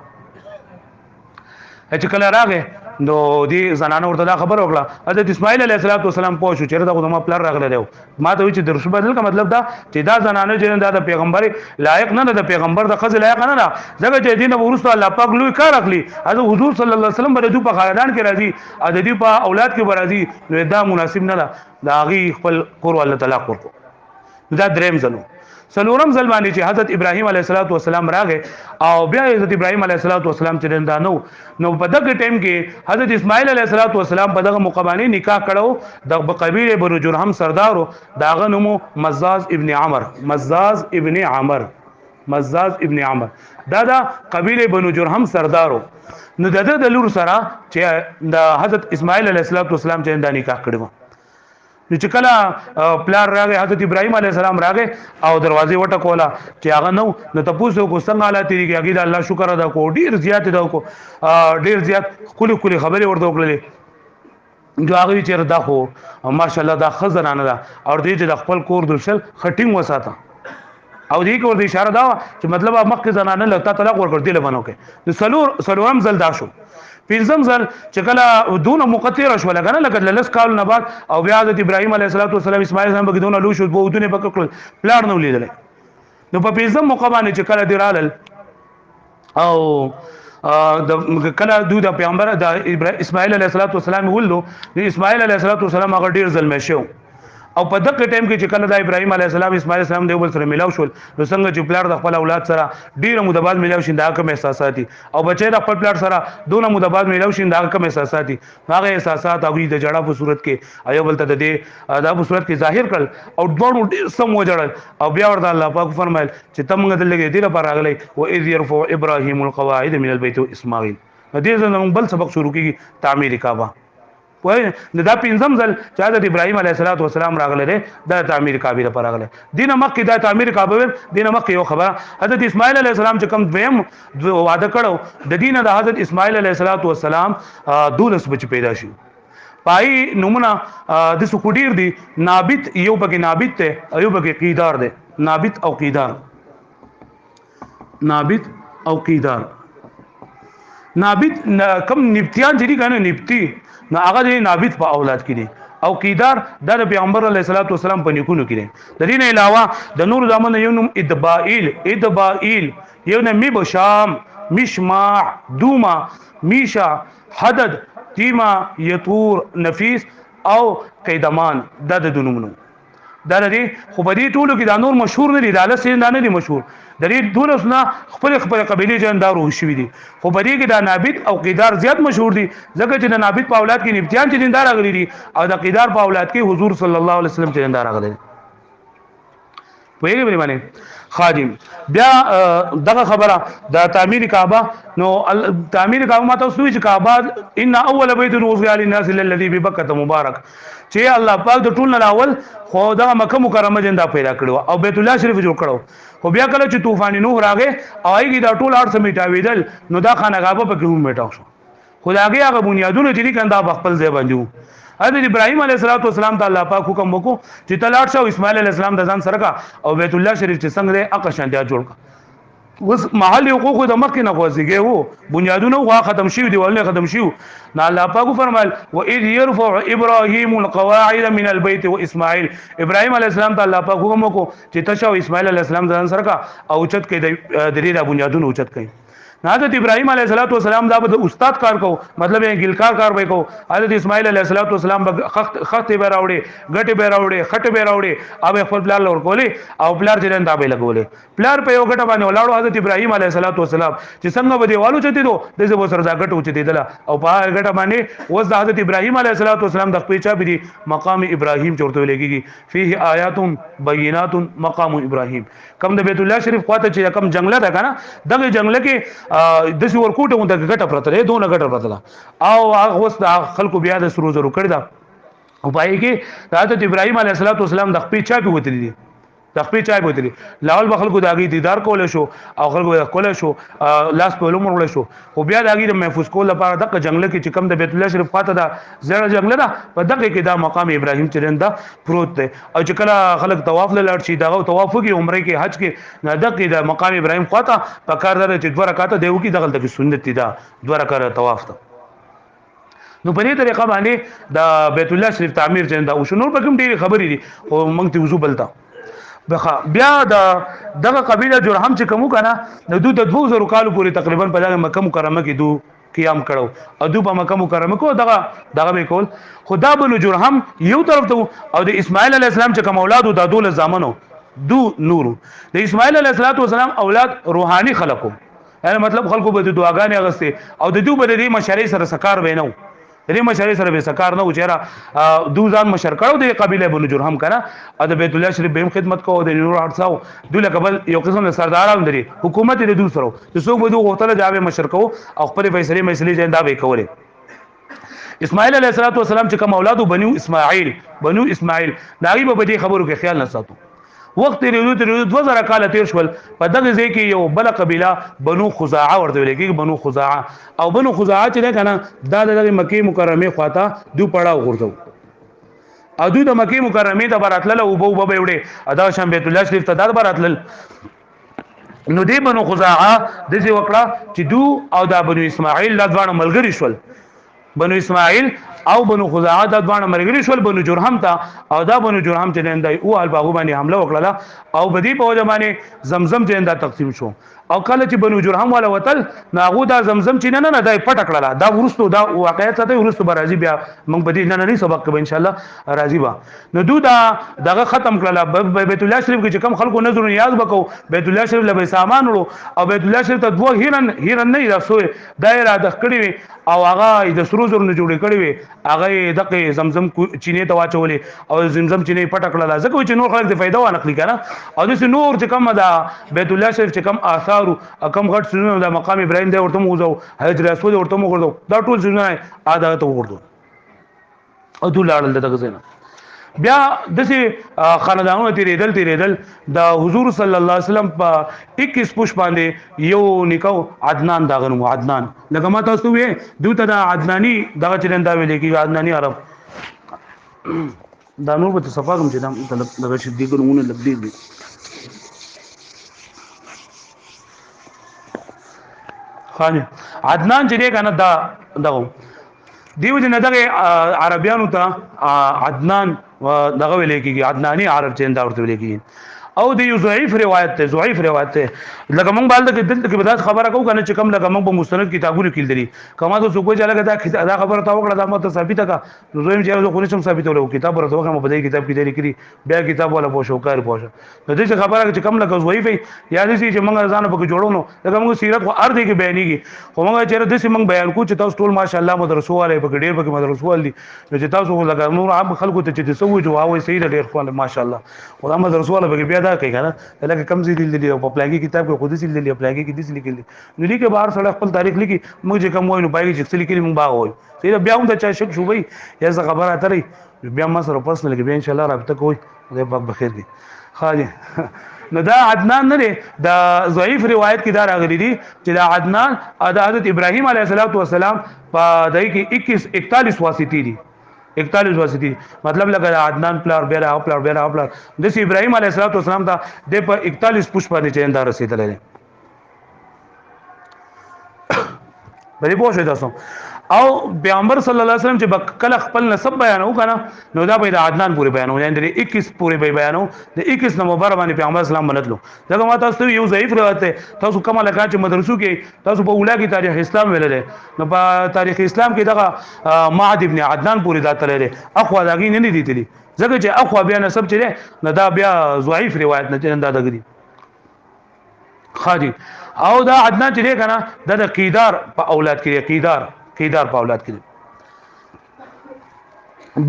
چې کله راغې نو دی زنانه ورته دا خبر وکړه حضرت اسماعیل علیه السلام پوه شو چې دا خو ما پلار راغله دی ما ته وی چې درشل بدل کا مطلب دا چې دا زنانه چې د پیغمبر لایق نه د پیغمبر د خزل لایق نه نه ځکه چې دین ورسره الله پاک لوی کار اخلي حضرت حضور صلی الله علیه وسلم باندې په خاندان کې راځي ا د دې په اولاد کې راځي نو دا مناسب نه ده دا غي خپل کور الله تعالی ورکو دا دریم زنو سلورم ځل باندې چې حضرت ابراهيم عليه السلام راغې او بیا حضرت ابراهيم عليه السلام چې دا نو په دغه ټیم کې حضرت اسماعیل عليه السلام په دغه مقابله نکاح کړو د قبیله بنو جرهم سردارو داغه نومو مزاز ابن عمر دا قبیله بنو جرهم سردارو نو د لور سره چې د حضرت اسماعیل عليه السلام چې دا نکاح کړو نو چې کله پلار راغی حضرت ابراهيم عليه السلام راغی او دروازه وټکولا چې هغه نو تاسو کو څنګه حالات دي کې د الله شکر ادا کو ډیر زیات دا کو ډیر زیات کلی خبرې ورته وکړلې جو هغه چې دا خو ماشاءالله دا خزرانه ده او دې چې د خپل کور درشل خټینګ وساته او دې کو ورته اشاره دا چې مطلب مخکې زنانه لته طلاق ورکړ دي لبنو کې د سلورم زل دا شو پنځم ځل چې کله دونه مقتیر شو لګنه لکه لس کال نه بعد او بیا حضرت ابراهيم عليه السلام اسماعیل السلام بګ دونه لوشو بودونه پکړل پلان نو لیدل نو په پنځم موقع باندې چې کله دیرال او د کله دوی د پیغمبر د اسماعیل علیه السلام وللو اسماعیل علیه السلام هغه ډیر ظلم شو او په دغه ټیم کې چې کله د ابراهيم عليه السلام اسماعیل السلام دی بل سره ملاو شول نو څنګه چې پلار د خپل اولاد سره ډیره مدبال ملاو شین دا کوم احساسات دي او بچي د خپل پلار سره دونه مدبال ملاو شین دا کوم احساسات دي هغه احساسات او د جړه په صورت کې ایو بل ته د دا په صورت کې ظاهر کړل او دوړو ډیر سم وجړل او بیا ورته الله پاک فرمایل چې تمغه دلګې دې لپاره راغلی او اذ يرفع ابراهيم القواعد من البيت اسماعیل دې زمون بل سبق شروع کیږي تعمیر کعبه وای نه دا پنځم ځل چې حضرت ابراهيم عليه السلام راغله ده د تعمیر کعبه لپاره راغله دینه مکه د تعمیر کعبه دینه مکه یو خبره حضرت اسماعیل عليه السلام چې کوم دویم وعده کړو د دینه د حضرت اسماعیل عليه السلام دولس بچ پیدا شي پای نمونه د سکوډیر دی نابت یو بګی نابت ته یو بګی قیدار دی نابت او قیدار نابت کم نبتیان چې دي کنه نبتی نو هغه د نابت په اولاد کې دي او قیدار د پیغمبر علیه السلام په نیکونو کې دي د دې نه علاوه د نور زمانه یو نوم ادبائیل یو نه میبشام مشماع دوما میشا حدد تیما یطور نفیس او قیدمان د نومونو دا لري خو په دې ټولو کې دا نور مشهور نه دي دا لسه نه دي مشهور د دې دولسنا خپل قبيله جندارو شوي دي خو په دې کې دا نابت او قیدار زیات مشهور دي ځکه چې د نابت په اولاد کې نبتیان چې دیندار غلي دي او د قیدار په اولاد کې حضور صلی الله علیه وسلم چې دیندار غلي وایي به باندې خادم بیا دغه خبره د تعمیر کعبه نو تعمیر کعبه ماته سوي چې کعبه ان اول بیت وضع للناس الذي ببکه مبارک چې الله پاک د ټول نه اول خو دغه مکه مکرمه جندا پیدا کړو او بیت الله شریف جوړ کړو خو بیا کله چې طوفان نوح راغې او ایږي دا ټول ارث میټاویدل نو دا خانقاه په کې هم میټاو شو خدایږي هغه بنیادونه چې کنده په خپل ځای باندې حضرت ابراهيم عليه السلام ته الله پاک حکم وکړو چې تلاټ شو اسماعیل عليه السلام د ځان سره کا او بیت الله شریف چې څنګه ده اقشانتیا جوړ کا اوس محل حقوق د مکه نه خوځيږي وو بنیادونه وا ختم شي دی ولنه ختم شي نه الله پاک فرمایل و اذ يرفع ابراهيم القواعد من البيت واسماعيل ابراهيم عليه السلام ته الله پاک حکم وکړو چې تاسو اسماعیل عليه السلام ځان سره کا او چت کې د دې د بنیادونه اوچت کړي حضرت ابراهيم عليه السلام دا به استاد کار کو مطلب یې ګلکار کار به کو حضرت اسماعیل علیه السلام خخت به راوړي غټي به راوړي خټ به راوړي او خپل پلار لور کولی او پلار چې دا به لګولې پلار په یو غټه باندې ولاړو حضرت ابراهيم عليه السلام چې څنګه به دیوالو چتی دو دغه به سره دا غټو چتی دلا او په غټه باندې وز د حضرت ابراهيم عليه السلام د پیچا بری مقام ابراهيم چورته لګيږي فيه آیات بینات مقام ابراهيم کم د بیت الله شریف خواته چې کم جنگله ده کنه دغه جنگله کې د سی ورکوټه د غټه پرته دونه غټه پرته او هغه وس د خلکو بیا د سرو زرو کړی دا او پای کې حضرت ابراهيم عليه السلام د پیچا په وتلی دي د خپل چای بوتلی لاول بخلکو داګي دیدار کول شو او خلکو کول شو لاس په لومړ ول شو او بیا داګي د محفوظ کول لپاره د جنگل کې چې کم د بیت الله شریف خاطه دا زړه جنگل ده په دغه کې دا مقام ابراهيم چرنده پروت دی او چې کله خلک طواف لاړ شي دا طواف کې عمره کې حج کې نه دغه د مقام ابراهيم خاطه په کار ده چې دوه رکعات دیو کې دغه د سنت دي دا دوه رکعات طواف ته نو په دې طریقه باندې د بیت الله شریف تعمیر چرنده او شنو په کوم ډیره خبرې دي او موږ ته وضو بلتا بیا دغه قبیله جرهم چې کوم کنه د 2000 کال پورې تقریبا په دغه مکه مکرمه کې دو قیام کړو او دو په مکه مکرمه کو دغه به کول خدا بنو جرهم یو طرف ته او د اسماعیل علی السلام چې کوم اولاد د دول زامنو دو نور د اسماعیل علی السلام اولاد روحاني خلقو یعنی مطلب خلقو به دعاګانې اغسته او د دو به د مشرۍ سره سکار وینو دې مشرۍ سره به سکار نه و چیرې دوزان مشر کړو د قبیله بنو جرهم کنه او د بیت الله شریف به خدمت کوو د نور اړساو دوله قبل یو قسم سرداران لري حکومت دې دوسرو چې څوک به دوه غوتله جاوه مشر کوو او خپل فیصله مسلې جندا به کولې اسماعیل علیه السلام چې کوم اولاد بنو اسماعیل داغي به دې خبرو کې خیال نه ساتو وخت تیرېدو 2000 کال تیر شول په دغه ځای کې یو بل قبیله بنو خزاعه ورته لګي بنو خزاعه او بنو خزاعه چې کنه دا د مکه مکرمه خواته دو پړاو ورته او دوی د مکه مکرمه ته براتله او بو به وړي ادا شام بیت الله شریف ته د براتل نو دی بنو خزاعه د څه وکړه چې دو او د بنو اسماعیل د ځوان ملګری شول بنو اسماعیل او بنو خزاعه د دوه مرګري شول بنو جرهم ته او دا بنو جرهم چې نن دی او الباغو باندې حمله وکړه او بدی په ځمانه زمزم چې نن تقسیم شو او کله چې بنو جرهم ولا وتل ناغو دا زمزم چې نه دای پټ کړه دا ورستو دا واقعیت ته ورستو برازي بیا موږ بدی نه سبق کوو ان شاء الله راضي با نو دو دا دغه ختم کړه بیت الله شریف کې کم خلکو نظر نیاز وکاو بیت الله شریف له سامان وړو او بیت الله شریف ته دوه هیرن نه راسوي دایره د کړي او هغه د سرو زر نه جوړ کړي وي هغه دغه زمزم چینه ته واچولې او زمزم چینه پټ کړه ځکه چې نور خلک د فائدہ ونه نخلي کنه او د نور چې کم دا بیت الله شریف چې کم آثار کم غټ سنونه د مقام ابراهيم د ورته موزو حجر اسود ورته موغړو دا ټول سنونه ادا ته وګورو او ټول لاړل دغه زینه بیا دسه خاندانونو تیرېدل د حضور صلی الله علیه وسلم په 21 پوش باندې یو نکاو عدنان داغه نو عدنان لکه ما تاسو وې دوته د عدنانی دغه چرنده ویل کی عدنانی عرب دا نور به صفاقم چې دا مطلب دغه شدي ګرونه لګدي دي خانه عدنان چې کنه دا دغه دیو جن دغه عربیانو ته عدنان دغه ویل کیږي عدنانی عرب چې دا ورته ویل کیږي او د یو ضعیف روایت ته لکه مونږ بالده کې دلته کې بدات خبره کوو کنه چې کوم لکه مونږ په مستند کتابونو کې لري کما ته څوک چې لګا دا خبره تا وکړه دا مت ثابته کا نو زم چې خو نشم ثابته ولو کتاب ورته کوم په دې کتاب کې لیکلي بیا کتاب ولا پوښو کار پوښه نو دې خبره چې کوم لکه ضعیف یا دې چې مونږ ځان په جوړو نو لکه مونږ سیرت خو ارده کې بیانېږي خو مونږ چې دې مونږ بیان کو چې تاسو ټول ماشاءالله مدرسو والے په ډېر په مدرسو والي چې تاسو لکه نور عام خلکو ته چې سوي جو هاوي سید ډېر خو ماشاءالله خو مدرسو والے په بیا دا کوي کنه لکه کم زی دل دی او په پلاګي کتاب کې خود سي دل پلاګي کې دي لیکل نو لیکه بهر سره خپل تاریخ لیکي موږ چې کوم وایو پای کې چې لیکلي موږ باغ وایو سیده بیا هم ته چا شک شو وي یا څه خبره اترې بیا ما سره پرسنل کې بیا ان شاء الله رابطه کوي خدای پاک بخیر دي خاجه نو دا عدنان نه دا ضعیف روایت کې دا راغلي دي چې دا عدنان د حضرت ابراهيم عليه السلام په دای کې 41 واسطي دي 41 واسطي مطلب لګا عدنان پلار بیره د ابراهيم عليه السلام ته د په 41 پوش باندې چیندار رسیدل دي بری پوښښ تاسو او پیغمبر صلی الله علیه وسلم چې کله خپل نسب بیانو کنه نو دا به د عدنان پورې بیانو یعنی د 21 پورې به بیانو د 21 نومبر باندې پیغمبر اسلام منتلو دا ما تاسو یو ضعیف روایت ده تاسو کومه لکه چې مدرسو کې تاسو په اوله کې تاریخ اسلام ویل دي نو په تاریخ اسلام کې دغه معد ابن عدنان پورې دا تللی اخوا داګی نه دي تللی ځکه چې اخوا بیا نسب چې نه دا بیا ضعیف روایت نه چې دا دغدي خاجي او دا عدنان چې کنه د قیدار په اولاد کې قیدار په اولاد کې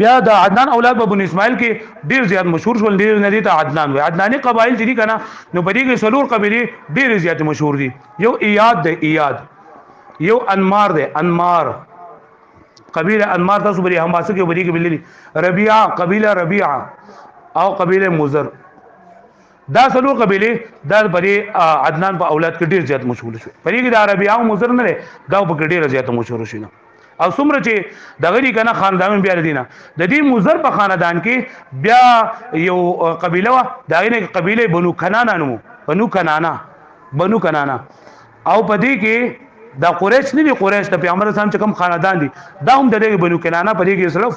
بیا د عدنان اولاد په بنو اسماعیل کې ډیر زیات مشهور شول ډیر ندی ته عدنان وي عدنانی قبایل چې دي کنه نو په دې کې سلور قبیله ډیر زیات مشهور دي یو ایاد ده ایاد یو انمار ده انمار قبیله انمار تاسو بری حماسه کې بری کې بللی ربيعه قبیله ربيعه او قبیله مزر دا سلور قبیله د بری عدنان په اولاد کې ډیر زیات مشهور شو پرې کې د ربيعه او مزر نه دا په ډیر زیات مشهور شو او څومره چې دغه دي کنه خاندان بیا دینه د دې مزر په خاندان کې بیا یو قبیله وا دغه نه قبیله بنو کنانا نو بنو کنانا او په دې کې دا قریش نه دي قریش ته پیغمبر اسلام چې کوم خاندان دي دا هم د بنو کنانا په دې کې سره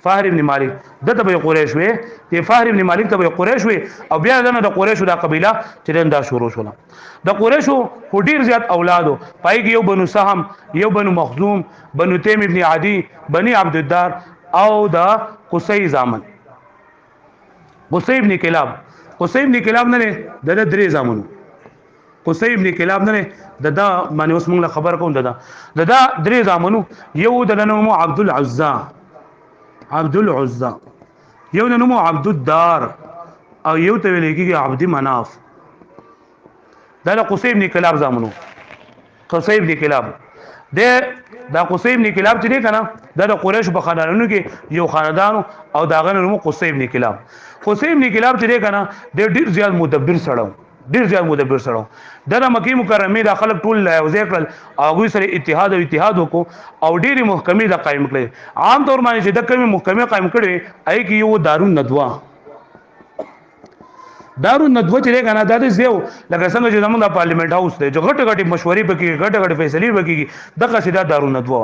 فاهر ابن مالک دته به قریش وي چې فاهر ابن مالک ته به قریش وي او بیا د قریشو د قبیله چې دا شروع شول د قریشو ډیر زیات اولادو پای کې یو بنو سهم یو بنو مخزوم بنو تیم ابن عدی بني عبد الدار او د قصي زامن قصي ابن کلاب نه د درې زامنو قصي ابن کلاب نه د دا باندې اوس موږ خبر کوم د دا درې زامنو یو د نوم عبد العزى یو د نوم عبد الدار او یو ته ویل کېږي عبد مناف دا قصي ابن کلاب زامنو قصي ابن کلاب دا قصي ابن کلاب چې دی کنه د قریش په خاندانونو کې یو خاندان او دا غن نوم قصي ابن کلاب چې دی کنه د ډیر زیات مدبر سره د مکی مکرمه د خلک ټول لا یو ذکر او غوي سره اتحاد وکړو او ډیره محکمه د قائم کړي عام طور باندې چې د کومه محکمه قائم کړي اي کې یو دارالندوه چې کنه دا د زیو لکه څنګه چې زموږ د پارلیمنت هاوس دی چې غټ مشورې پکې غټ فیصلې پکې دغه سیده دارالندوه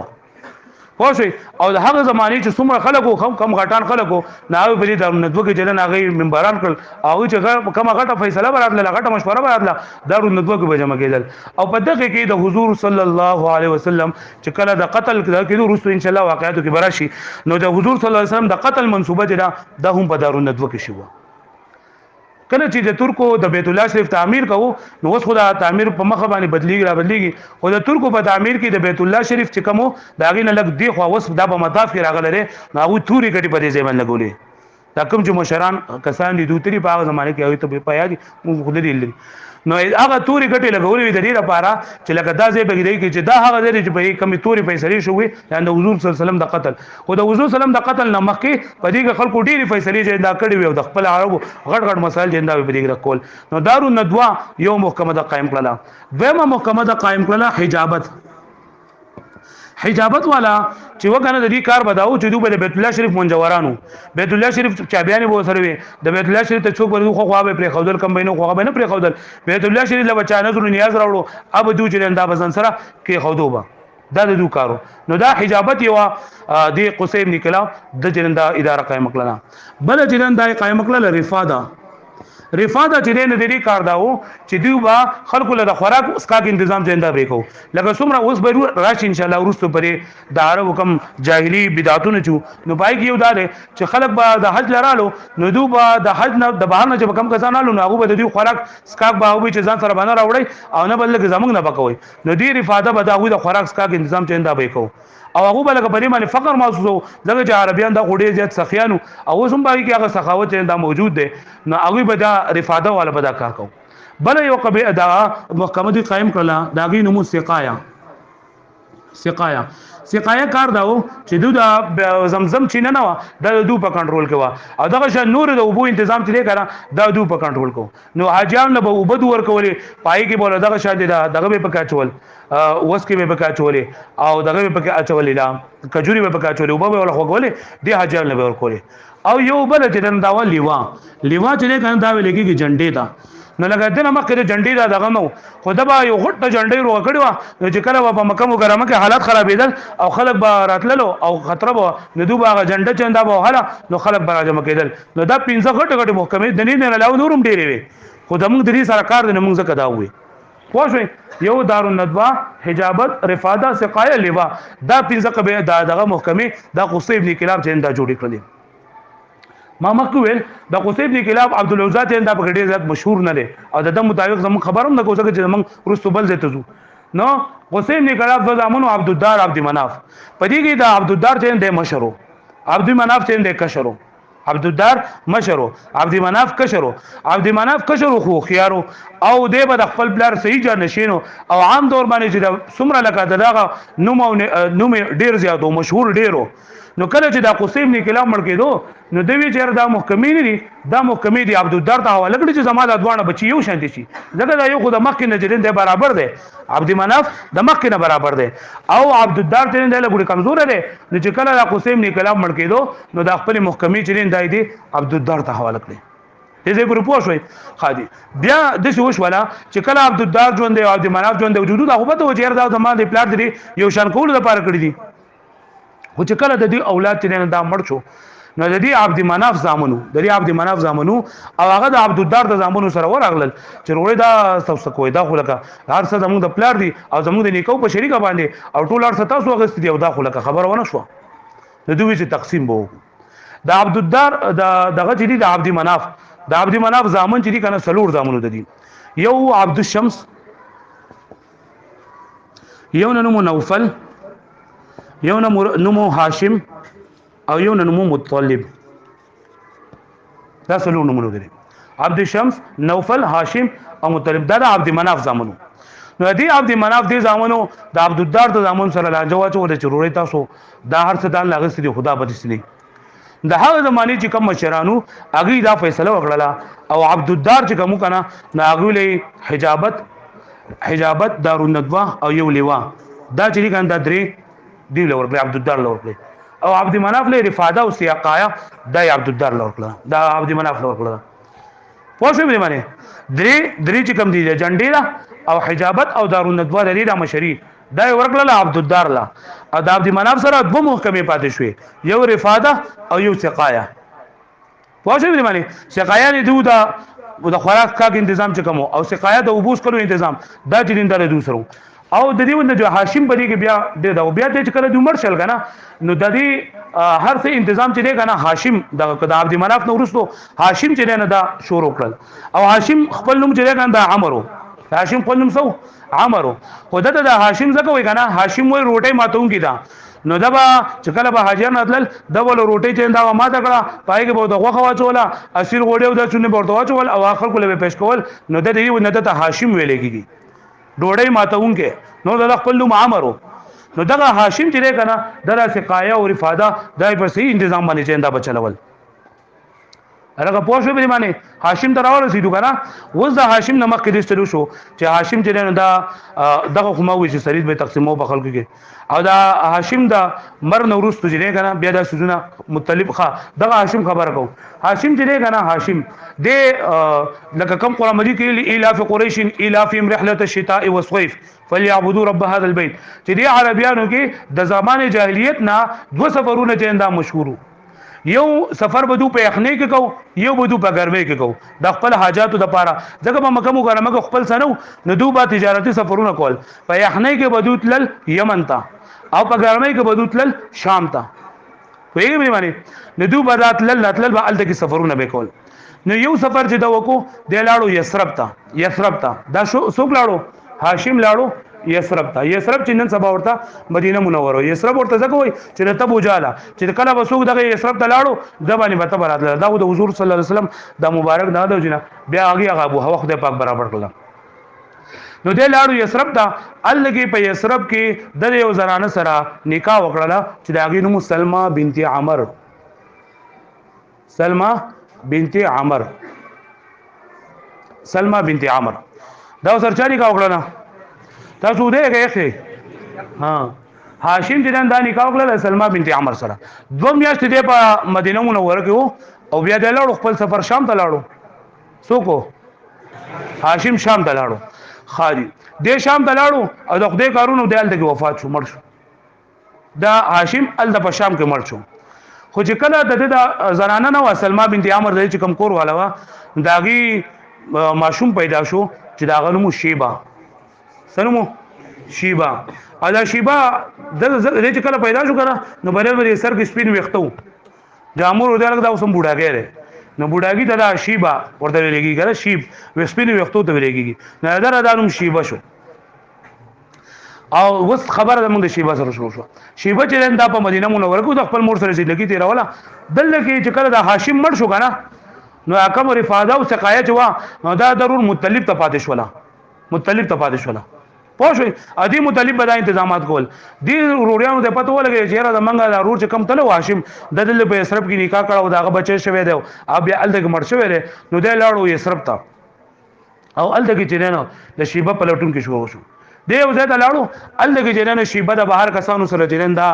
خوشي او د هغه زمانه چې څومره خلکو کم غټان خلکو نه په دې دارالندوه کې چې نه هغه منبران کړ او چې کومه غټه فیصله براتله غټه مشوره براتله دارالندوه کې به جمع کېدل او په دغه کې د حضور صلی الله علیه وسلم چې کله د قتل کېدو وروسته ان شاء الله واقعاتو کې براشي نو د حضور صلی الله علیه وسلم د قتل منسوبه ده هم په دارالندوه کې شوه کله چې د ترکو د بیت الله شریف تعمیر کوو نو اوس خدا تعمیر په مخه باندې بدلیږي خو د ترکو په تعمیر کې د بیت الله شریف چې کومو دا غینه لګ دی خو اوس دا په مطاف کې راغله نو هغه توري کټي په دې ځای باندې لګولې دا کوم چې مشران کسان دي دوتري په هغه زمانه کې هغه ته په یادي مو خو دې نو هغه توري کټي لګولې د دې لپاره چې لکه دا ځای بګیدای کې چې دا هغه ځای چې په کومې توري فیصله شوې یعنی د حضور صلی الله علیه وسلم د قتل خو د حضور صلی الله علیه وسلم د قتل نه مخکې په دې کې خلکو ډېری فیصله چې دا کړې وي او د خپل عربو غټ مسائل چې دا په دې کې کول نو دارالندوه یو محکمه د قائم کړله دویمه محکمه د قائم کړله حجابت والا چې وکنه د دې کار بداو چې دوی په بیت الله شریف منجورانو بیت الله شریف چابيانې وو سره وي د بیت الله شریف ته څوک ورته خو خو به پر خودل کم بینو خو به نه پر خودل بیت الله شریف له بچا نظر نیاز راوړو اب دوی چې انده بزن سره کې خودو با دا د دوی کارو نو دا حجابت یو د قصي ابن کلاب د جننده اداره قائم کړه بل جننده قائم کړه رفاده چې نه دې کار داو چې دوی با خلکو له خوراک اسکا کې تنظیم زنده وکاو لکه څومره اوس به راشي ان شاء الله ورستو پرې د عربو کم جاهلی بدعتونه چو نو پای کې یو دا چې خلک به د حج لرالو نو دوی به د حج نه د بهر نه چې کم کسانالو نو هغه به د دوی خوراک اسکا به او چې ځان سره باندې راوړي او نه بل کې زمونږ نه پکوي نو دې رفاده به دا د خوراک اسکا کې تنظیم زنده وکاو او هغه بل کې باندې فقر محسوسو دغه چې عربيان دا غوډي زیات سخیانو او هم باندې کې هغه سخاوت دا موجود دی نو هغه به دا رفاده والا به دا کار کو بل یو قبیله دا محکمه قائم کړه دا غي نمو سقایا کار داو چې دوی د زمزم چینه نه و د دوی په کنټرول کې و او دغه شان نور د اوبو تنظیم چې کړه دا دوی په کنټرول کو نو حاجیان له اوبو ور کولې پای کې بوله دغه شان دغه په کاچول وس کې به کاچولې او دغه په کاچولې لا کجوري به کاچولې اوبو به خوګولې دی حاجیان له ور کولې او یو بل چې دا لیوا چې کنه دا ویل کېږي جنډې دا نو لکه دنه مخکې د جنډې دا دغه نو خو دا به یو غټه جنډې روغه کړې وه نو چې کله به په مکه مکرمه کې حالات خرابېدل او خلک به راتللو او خطره به نو دوی به هغه جنډه چې دا به وهله نو خلک به راجمع کېدل نو دا 15 غټې غټې محکمې د دې نه علاوه نور هم ډېرې وې خو زموږ د دې سره کار دی نو موږ ځکه دا ووایو پوه شوئ یو دارالندوه حجابت رفاده سقایه لیوا دا 15 دغه محکمې دا قصي ابن کلاب چې دا جوړې کړلې ما مخکې ویل د قصي ابن کلاب عبدالعزا چې دا په ډېر زیات مشهور نه دی او د مطابق زموږ خبروم نه کوڅه چې زموږ رستو بل ځای ته ځو نو قصي ابن کلاب د زامنو عبدالدار عبد مناف په دې کې د عبدالدار چې دی مشرو عبد مناف چې دی کشرو عبدالدار مشرو عبد مناف کشرو عبد مناف کشرو خو خيارو او دی به د خپل بلار صحیح جان نشینو او عام دور باندې چې څومره لکه دغه نوم ډیر زیاتو مشهور ډیرو نو کله چې دا قصي ابن کلاب مړ کېدو نو دوی چې دا محکمې نه دي دا محکمې دي عبدالدار ته حواله کړي چې زما د دوانه بچي یو شانتي شي ځکه دا یو خو د مخکې نجرین دی برابر دی عبد مناف د مخکې نه برابر دی او عبدالدار چې دی له ګوډه کمزور دی نو چې کله دا قصي ابن کلاب مړ کېدو نو د خپل محکمې چې دی دی عبدالدار ته حواله کړي دې ګروپ وشوي خادي بیا د څه وشولا چې کله عبدالدار ژوند دی او عبد مناف ژوند دی وجود دا خو به ته وجیر دا زما د پلار دی یو شان کول لپاره کړی دي خو چې کله د دې اولاد چې دا مړ شو نو د دې عبد مناف زامنو د دې عبد مناف زامنو او هغه د عبدالدار د زامنو سره ورغلل چې وروړي دا تاسو کوی دا خو لکه هر څه زموږ د پلار دی او زموږ د نیکو په شریکه باندې او ټول هر څه تاسو غوښتي دی او دا خو لکه خبر ونه شو د دوی چې تقسیم وو د عبدالدار دغه چې دی د عبد مناف زامن چې دي کنه سلور زامنو د دي یو عبد الشمس یو نوم نوفل یو نوم هاشم او یو نوم مطلب دا سلور نومونه دي عبد الشمس نوفل هاشم او مطلب دا د عبد مناف زامنو نو دی عبد مناف دي زامنو د عبدالدار د زامن سره لانجه واچو د چروري تاسو دا هر څه دان لاغستې دي خدا بدستنی د هغه زمانه چې کوم مشرانو اغي دا فیصله وکړه او عبدالدار چې کوم کنه نو اغي له حجابت دارالندوه او یو لیوا دا چې کنه دا درې دی لور کړ عبدالدار لور کړ او عبد مناف له رفاده او سیاقایا دا عبدالدار لور کړ دا عبد مناف لور کړ پوه شو به معنی درې چې کوم دي جنډیرا او حجابت او دارالندوه د دې مشری دا ورکړه عبدالدار لا او د عبد مناف سره دوه محکمې پاتې شوې یو رفاده او یو سقایا پوه شو به معنی سقایا نه د خوراک کاګ تنظیم چې کوم او سقایا د وبوس کولو تنظیم دا چې دندره دوسرو او د دې ونه جو هاشم بدی کې بیا د بیا چې کله د عمر شل کنه نو د دې هر څه تنظیم چې دی کنه هاشم د عبد مناف نو ورستو هاشم چې نه دا شروع کړل او هاشم خپل نوم چې دی کنه دا عمرو هاشم خپل نوم سو عمرو خو د هاشم زکه وای کنه هاشم وای روټي ماتون کی دا نو دا چې کله به حاجیان اتل د ول روټي چې دا ما تکړه پای کې به د غوخه واچولا اصل غوډیو د چونه ورته واچول او اخر کله به پېښ کول نو د دې نه د هاشم ویلې کیږي ډوړی ماتونکې نو د خپل نوم عمرو نو دغه هاشم چې کنه دغه سقایا او رفاده دای په صحیح تنظیم باندې چندا بچلول هغه پوه شو به معنی هاشم ته راورسېدو کنه وز د هاشم نمک کې دستلو شو چې هاشم چې دا دغه خماوي چې سرید به تقسیمو په خلکو کې او دا هاشم دا مر نورستو چې کنه بیا د سوزونه مطلب ښه دغه هاشم خبره کو هاشم چې کنه هاشم د لکه کم قرآن مجید کې الاف قریش الافهم رحله الشتاء والصيف فليعبدوا رب هذا البيت چې دی عربیانو کې د زمانه جاهلیت نه دو سفرونه چې دا مشهورو یو سفر بدو په یخنی کې کو یو بدو په ګرمۍ کې کو د خپل حاجاتو د پاره ځکه په مکه مکرمه خپل سنو نو دوه تجارتي سفرونه کول په یخنی کې بدو تلل یمن ته او په ګرمۍ کې بدو تلل شام ته وایي به معنی نو دوه بدات تلل به الته کې سفرونه به کول نو یو سفر چې دا وکړو د لاړو یثرب ته دا څوک لاړو هاشم لاړو یثرب چې نن سبا ورته مدینه منوره یثرب ورته ځکه وای چې ته بوجاله چې کله وسوک دغه یثرب ته لاړو د باندې وته براتله دا د حضور صلی الله علیه وسلم د مبارک نه د جنا بیا هغه ابو هوا خدای پاک برابر کړل نو د لاړو یثرب ته الګي په یثرب کې د یو زنانه سره نکاح وکړه چې دا غي نوم سلمہ بنت عمر دا سرچاري کا وکړه تاسو دې کې ها هاشم چې دا نکاح وکړه سلمہ بنت عمر سره دوه میاشتې د په مدینه منوره کې او بیا د لاړو خپل سفر شام ته لاړو څوک هاشم شام ته لاړو خالي د شام ته لاړو او د خدای کارونو د ال دغه وفات شو مړ شو دا هاشم ال د شام کې مړ شو خو چې کله د زنانه نو سلمہ بنت عمر د چې کم کور والا وا داغي ماشوم پیدا شو چې دا غنمو شیبا سنمو شیبا ادا شیبا د چې کله پیدا شو کنه نو بلې سر کې سپین وختو د امر د لګ دا اوسم بوډاګره نو بوډاګي ته دا شیبا ورته لګي کنه شیب وسپین وختو ته لګي نه دا دانم شیبا شو او وس خبره د موږ د شیبا سره شو شیبا چې دا په مدینه منوره کې د خپل مور سره زندگی تیر ولا دلته کې چې کله د هاشم مړ شو کنه نو حکم رفاده او سقایت وا نو دا ضرور مطلب ته پاتې شولا مطلب ته پاتې شولا پوه شو ادي مطلب به دا تنظیمات کول دي وروړیانو ته پته ولګي چې را د منګه د رور چې کم تلو هاشم د دل په یسرب کې نکاح کړو داغه بچي شوی دی او بیا ال دغه مړ شوی دی نو د لاړو یسرب ته او ال دغه چې نه د شیبه په لټون کې شو دی وزه ته لاړو ال دغه چې نه شیبه د بهر کسانو سره جنندا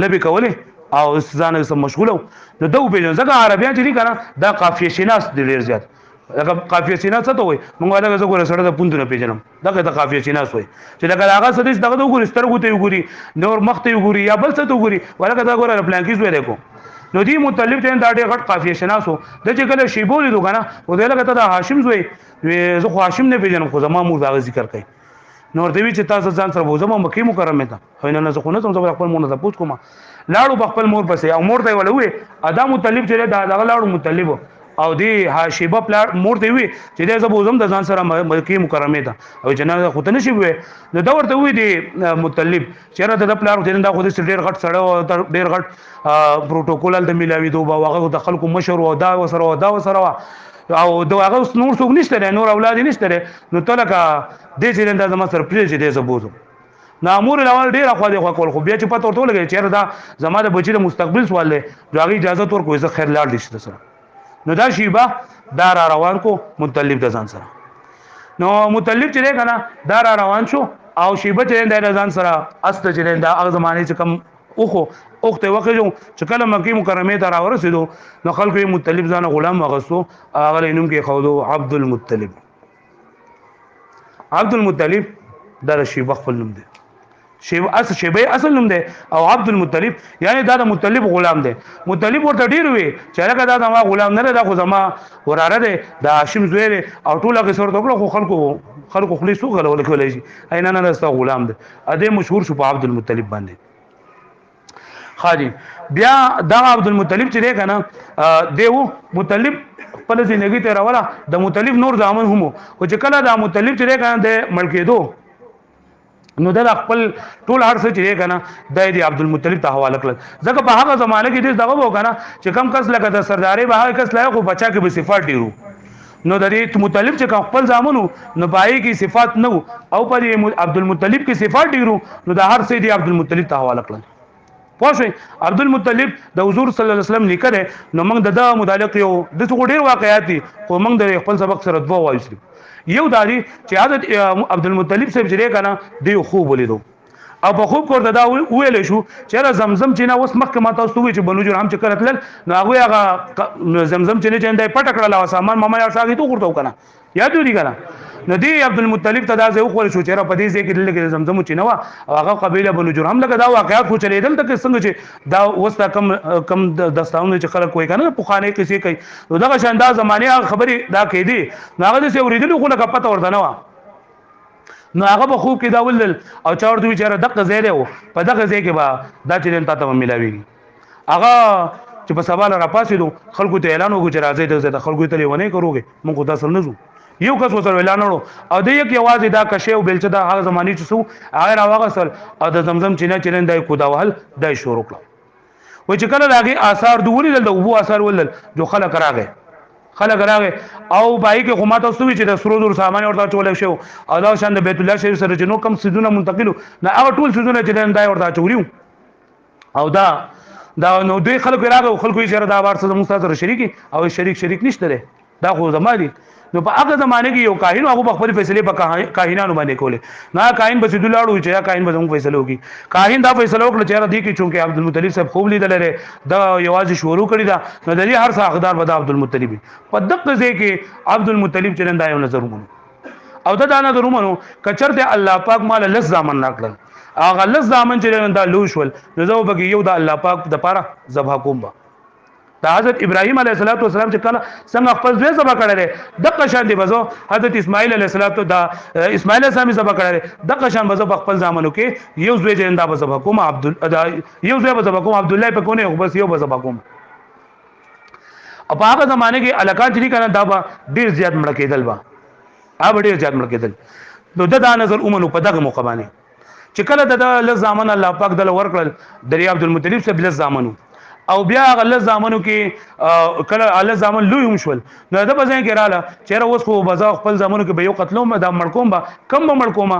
لبي کوله او ځان سم مشغوله نو دو په ځکه عربیان چې کنه دا قافیه شناس دی ډیر زیات دا قافیه شناس ته وای موږ هغه زګور سره د پوندونه پیژنم دا د قافیه شناس وای چې دا هغه سديس دغه وګوري سترګو ته وګوري نور مخ ته وګوري یا بل څه ته وګوري ولکه دا ګوره پلانکیز وای دیکھو نو دی مطلب ته دا ډېر غټ قافیه شناسو د چې کله شیبولې دو کنه او دلته ته د هاشم زوی زه خو هاشم نه پیژنم خو زما مور دا ذکر کوي نور دوی چې تاسو ځان سره بوزم مکه مکرمه ته نه زه خو نه زما خپل مور نه پوښ کوم لاړو خپل مور پسې او مور ته ولوي ادا مطلب چې دا لاړو مطلب او دی هاشیبه پلار مور دی وی چې دا زه بوزم د ځان سره مکه مکرمه ته او جنازه خو ته نشي وي نو دا ورته وی دی مطلب چې دا پلار چې دا خو د ډیر غټ سره او ډیر غټ پروتوکول د ملاوي دوه واغه د خلکو مشر او دا وسره او دغه نور څوک نشته نور اولاد نشته نو تلکه د چې دا زما سره پریږي دې زبوزم نامور الاول ډیر خو دې کول خو بیا چې پته ورته لګي چې دا زما د بچی د مستقبل سوال دی راغی اجازه ورکوي زه خیر لاړ دي سره نو دا شیبه دا را روان کو مطلب د ځان سره نو مطلب چې کنه دا را روان شو او شیبه چې د ځان سره است چې دا هغه زمانه چې کم اوخو اوخته وکړو چې کله مکه مکرمه ته راورسېدو نو خلکو یې مطلب ځان غلام وغسو هغه نوم کې خودو عبد المطلب عبد المطلب دا شیبه خپل نوم دی شیبه اصل نوم دی او عبد المطلب یعنی دا د مطلب غلام دی مطلب ورته ډیر وی چې هغه دا ما غلام نه دا خو زما وراره دی د هاشم زوی او ټول هغه سره ټول خلکو خلیصو غلول کولای شي عین نه راسته غلام دی ا دې مشهور شو په عبد المطلب باندې خاجي بیا دا عبد المطلب چې دی کنه دیو مطلب خپل ژوندۍ ته راولا د مطلب نور ځامن هم او چې کله دا مطلب چې دی کنه د ملکیدو نو دا خپل ټول هر څه چې کنه د عبد المطلب ته حواله کړل ځکه په هغه زمانه کې دغه وو کنه چې کم کس لکه د سرداري به هغه کس لایق بچا کې به صفات ډیرو نو د دې مطلب چې خپل ځامنو نو پای کې صفات نو او پر عبد المطلب کې صفات ډیرو نو د هر څه دی عبد المطلب ته حواله کړل پوه عبد المطلب د حضور صلی الله علیه وسلم لیکره نو موږ د مدالق یو د څو ډیر واقعیات دي خو موږ د خپل سبق سره دوه وایو یو داری چې عادت عبد المطلب صاحب چې کنه دی خوب ولیدو او په خوب کوړه دا ویل شو چې زمزم چې نه اوس مخکې ما تاسو وی چې بنو جرهم چې کړتل نو هغه زمزم چې نه چنده پټ کړل او سامان ماما یا شاګي تو ورته کنه یاد دی کنه نو دی عبد المطلب ته دا زه خو شو چې را په دې ځای کې لګي زمزم چې نه او هغه قبيله بنو جرهم لګه دا واقعات خو چلیدل ته څنګه چې دا وستا کم دستاونه چې خلک کوی کنه په خانه کې څه کوي نو دا شاندا زمانه خبري دا کې دي نو هغه څه اوریدل خو لکه پته ورته نه نو هغه به خوب کې دا ولل او چا ورته ویچاره دغه ځای دی په دغه ځای کې به دا چې نن تاسو ملاويږي هغه چې په سوال را پاسېدو خلکو ته اعلان وکړ چې راځي د خلکو ته لیونه کوي موږ تاسو نه زو یو کس وسره اعلان وړو او د یک یوازې دا کشه او بلچه دا هغه زماني چې سو هغه راوغسل او د زمزم چینه دای کو دا وهل دای شروع کړ و چې کله راغی آثار دوی د وبو آثار ولل جو خلک راغی او بای کې قومات اوسو چې د سرو زور سامان ورته چولې شو او دا شان د بیت الله شریف سره چې نو کم سيزونه منتقلو نه هغه ټول سيزونه چې دای ورته چوریو او دا نو دوی خلک راغی خلکو یې سره دا ورسره مستاذ شریک او شریک نشته دا خو زمادي نو په هغه زمانه کې یو کاهن هغه خپل فیصله په کاهنانو باندې کولې نه کاهن بس دلاړو چې کاهن به موږ فیصله وکي کاهن دا فیصله وکړه چې را دي کې چونکه عبدالمطلب صاحب خوب لیدل لري دا یوازې شروع کړی دا نو د دې هر څه حقدار به عبدالمطلب په دغه ځای کې عبدالمطلب چې نن دا یو نظر ومنو او دا نظر ومنو کچرته الله پاک مال لز زامن ناکړل هغه لز زامن چې دا لوشول نو زه به یو د الله پاک د پاره ذبح کوم با دا حضرت ابراهيم عليه السلام چې کله څنګه خپل ځای ذبح کړل د قشان دی بزو حضرت اسماعیل عليه السلام دا اسماعیل السلام ذبح کړل د قشان بزو خپل زامنو کې یو ځای جندا ذبح کوم عبد یو ځای ذبح کوم عبد الله په کونه بس یو ذبح کوم په هغه زمانه کې الکان چې کنه دا ډیر زیات مړ کېدل با اب ډیر زیات مړ کېدل نو دا نظر اومنو په دغه موقع باندې چې کله د لزامن الله پاک دل ورکړل د عبدالمطلب سره بل زامنو او بیا غل زامنو کې کله الله زامن لوی هم شول نو دا په ځای کې رااله چیرې اوس خو بازا خپل زامنو کې به یو قتلوم دا مړکوم با کم به مړکوم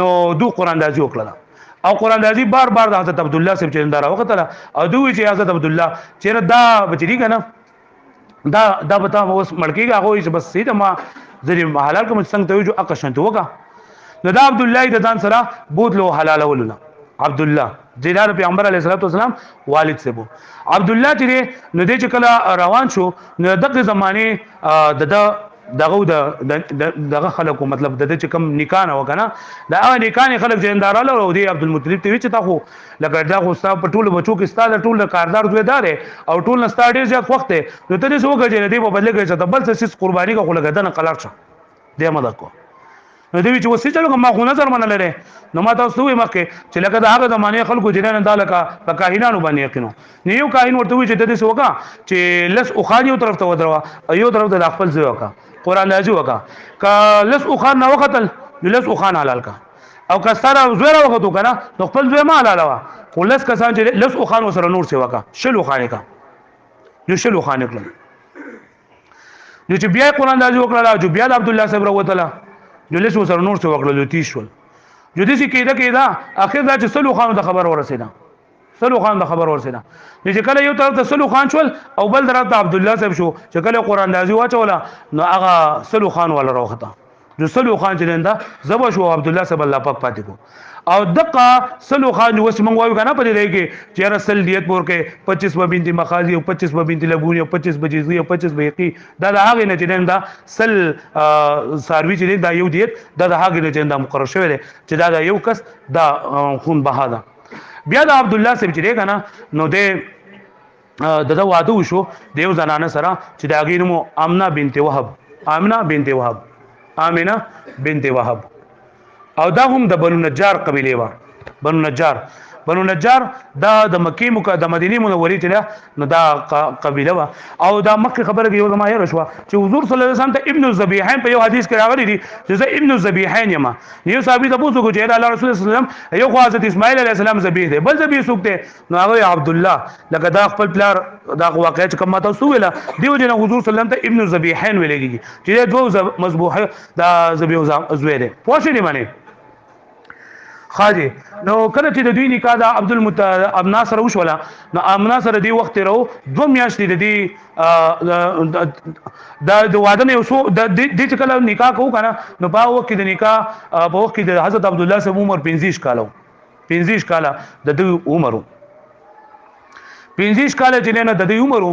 نو دو قران دازي وکړه او قران دازي بار بار د حضرت عبد الله صاحب چې اندار وختله او دوی چې حضرت عبد الله چیرې دا بچی کنه دا بتا اوس مړکیږي هغه چې بس سیده ما ځری حلال کوم څنګه ته جو اقشنت وکا نو دا عبد الله د ځان سره بوتلو حلال ولونه عبد الله جلال پیغمبر علیه الصلاه والسلام والد سے بو عبد الله چې نو د چکلا روان شو نو دغه زمانه دغه خلکو مطلب د چې کم نکاح نه وکنه دا نکاح خلک جنداراله او دی عبدالمطلب ته چې تا خو لکه دا خو ستا په ټولو بچو کې ستا ټول کاردار زوی دار او ټول نستا ډیر زیات وخت نو ته دې څه وکړې دې په بدل کې چې بل څه قرباني کا خو لګدنه قلار شه دې مده کو نو دوی چې وسې چلو ما خو نظر منل لري نو ما تاسو وې مکه چې لکه دا هغه زمانه خلکو جنان دالکا په کاهنانو باندې یقینو نو یو کاهن ورته وی چې د دې سوکا چې لس اوخان یو طرف ته ودروا یو طرف ته خپل ځای وکا قران لازم وکا ک لس اوخان نه وختل لس اوخان حلال کا او کستاره زوره وختو کنه نو خپل ځای ما حلال وا خو لس کسان چې لس اوخان وسره نور سی وکا شلو خانه کا یو شلو خانه کړل نو چې بیا قران لازم وکړه جو بیا عبد الله صاحب وروتله جلس وسره نور څه وکړل تیشول جو دې کېدا اخر دا چې سلو خان د خبر ورسېدا سلو خان د خبر ورسېدا چې کله یو طرف ته سلو خان شول او بل طرف ته عبد الله صاحب شو چې کله قران دازي واچولا نو هغه سلو خان ولا راوخته جو سلو خان چې نندا زبا شو عبد الله صاحب الله پاک پاتې کو او دقه سلو خان وس مونږ وایو کنه په دې کې چې رسل دیت پور کې 25 به بنت مخازي او 25 به بنت لبونی او 25 به جزئی او 25 به یقي دا د هغه نه چې دا سل ساروي چې دا یو دیت دا د هغه نه چې دا مقرر شوی دی چې دا یو کس دا خون بها ده بیا د عبد الله صاحب چې کنه نو د واده وشو دیو زنانه سره چې دا غینمو امنه بنت وهب امنه بنت وهب او دا هم د بنو نجار قبیله و بنو نجار دا د مکی د مدینه منورې ته نو دا قبیله و او دا مکه خبره یو زما یې رشوا چې حضور صلی الله علیه وسلم ته ابن الذبیحین په یو حدیث کې راغلی دی چې زه ابن الذبیحین یم یو صحابي ته پوښتنه کوي چې الله رسول صلی الله علیه وسلم یو خو حضرت اسماعیل علیه السلام ذبیح دی بل ذبیح سوکته نو هغه عبد الله لکه دا خپل پلار دا واقعي چې کومه تاسو ویله دیو جن حضور صلی الله علیه وسلم ته ابن الذبیحین ویل کېږي چې دوه مذبوح دا ذبیح زوی دی پوښتنه دی معنی خاجه نو کله چې د دوی نکاح د عبدالمطلب ابنا سره وشوله نو ابنا سره دی وخت راو 2 میاشتې د دې د واده نه وسو د دې کله نکاح کو کنه نو په وخت کې د نکاح په وخت کې د حضرت عبد الله صاحب عمر 15 کاله د دوی عمر 15 کاله چې نه د دوی عمر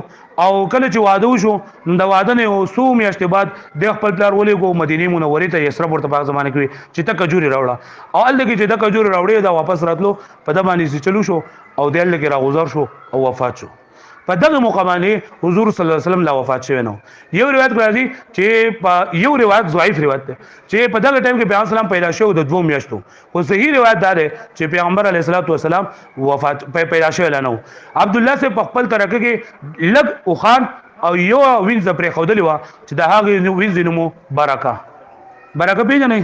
او کله چې واده وشو نو د واده نه وسو میاشتې بعد د خپل پلار ولې کو مدینه منورې ته یسرب ورته په زمانه کې چې ته کجوري راوړه او ال کې چې د کجوري راوړې دا واپس راتلو په د باندې چلو شو او د ال کې راغوزار شو او وفات شو په دغه موقع باندې حضور صلی الله علیه وسلم لا وفات شوی نو یو روایت راځي چې یو روایت ضعیف روایت ده چې په دغه ټیم کې پیغمبر اسلام پیدا شو د 2 میاشتو خو صحیح روایت ده چې پیغمبر علیه الصلاه والسلام وفات پیدا شوی لنو عبد الله سے خپل طرقه کې لګ او خان او یو وینځ پرې خودلی و چې د هغه وینځ نومو برکه پیژنې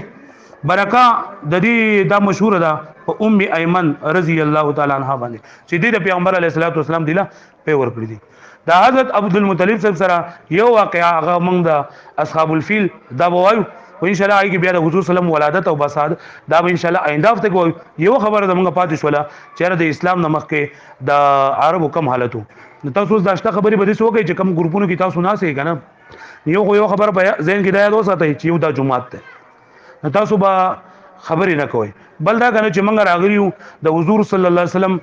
برکه د دې دا مشهور ده په ام ایمن رضی الله تعالی عنها باندې چې د پیغمبر علیه الصلاه والسلام دیله په ور کړی دي دا حضرت عبدالمطلب صاحب سره یو واقعا هغه موږ د اصحاب الفیل دا وایو او ان شاء الله هغه بیا د حضور صلی الله علیه وسلم ولادت او بساد دا به ان شاء الله آینده هفته کې یو خبره د موږ پاتې شوله چې د اسلام نمخ کې د عربو کم حالتو تاسو دا شته خبرې به دې سوګي چې کم ګروپونو کې تاسو نه سي کنه یو خبر به ذهن کې دا یاد وساتئ چې یو دا جمعات ده تاسو به خبرې نه کوئ بل دا کنه چې موږ راغلی یو د حضور صلی الله علیه وسلم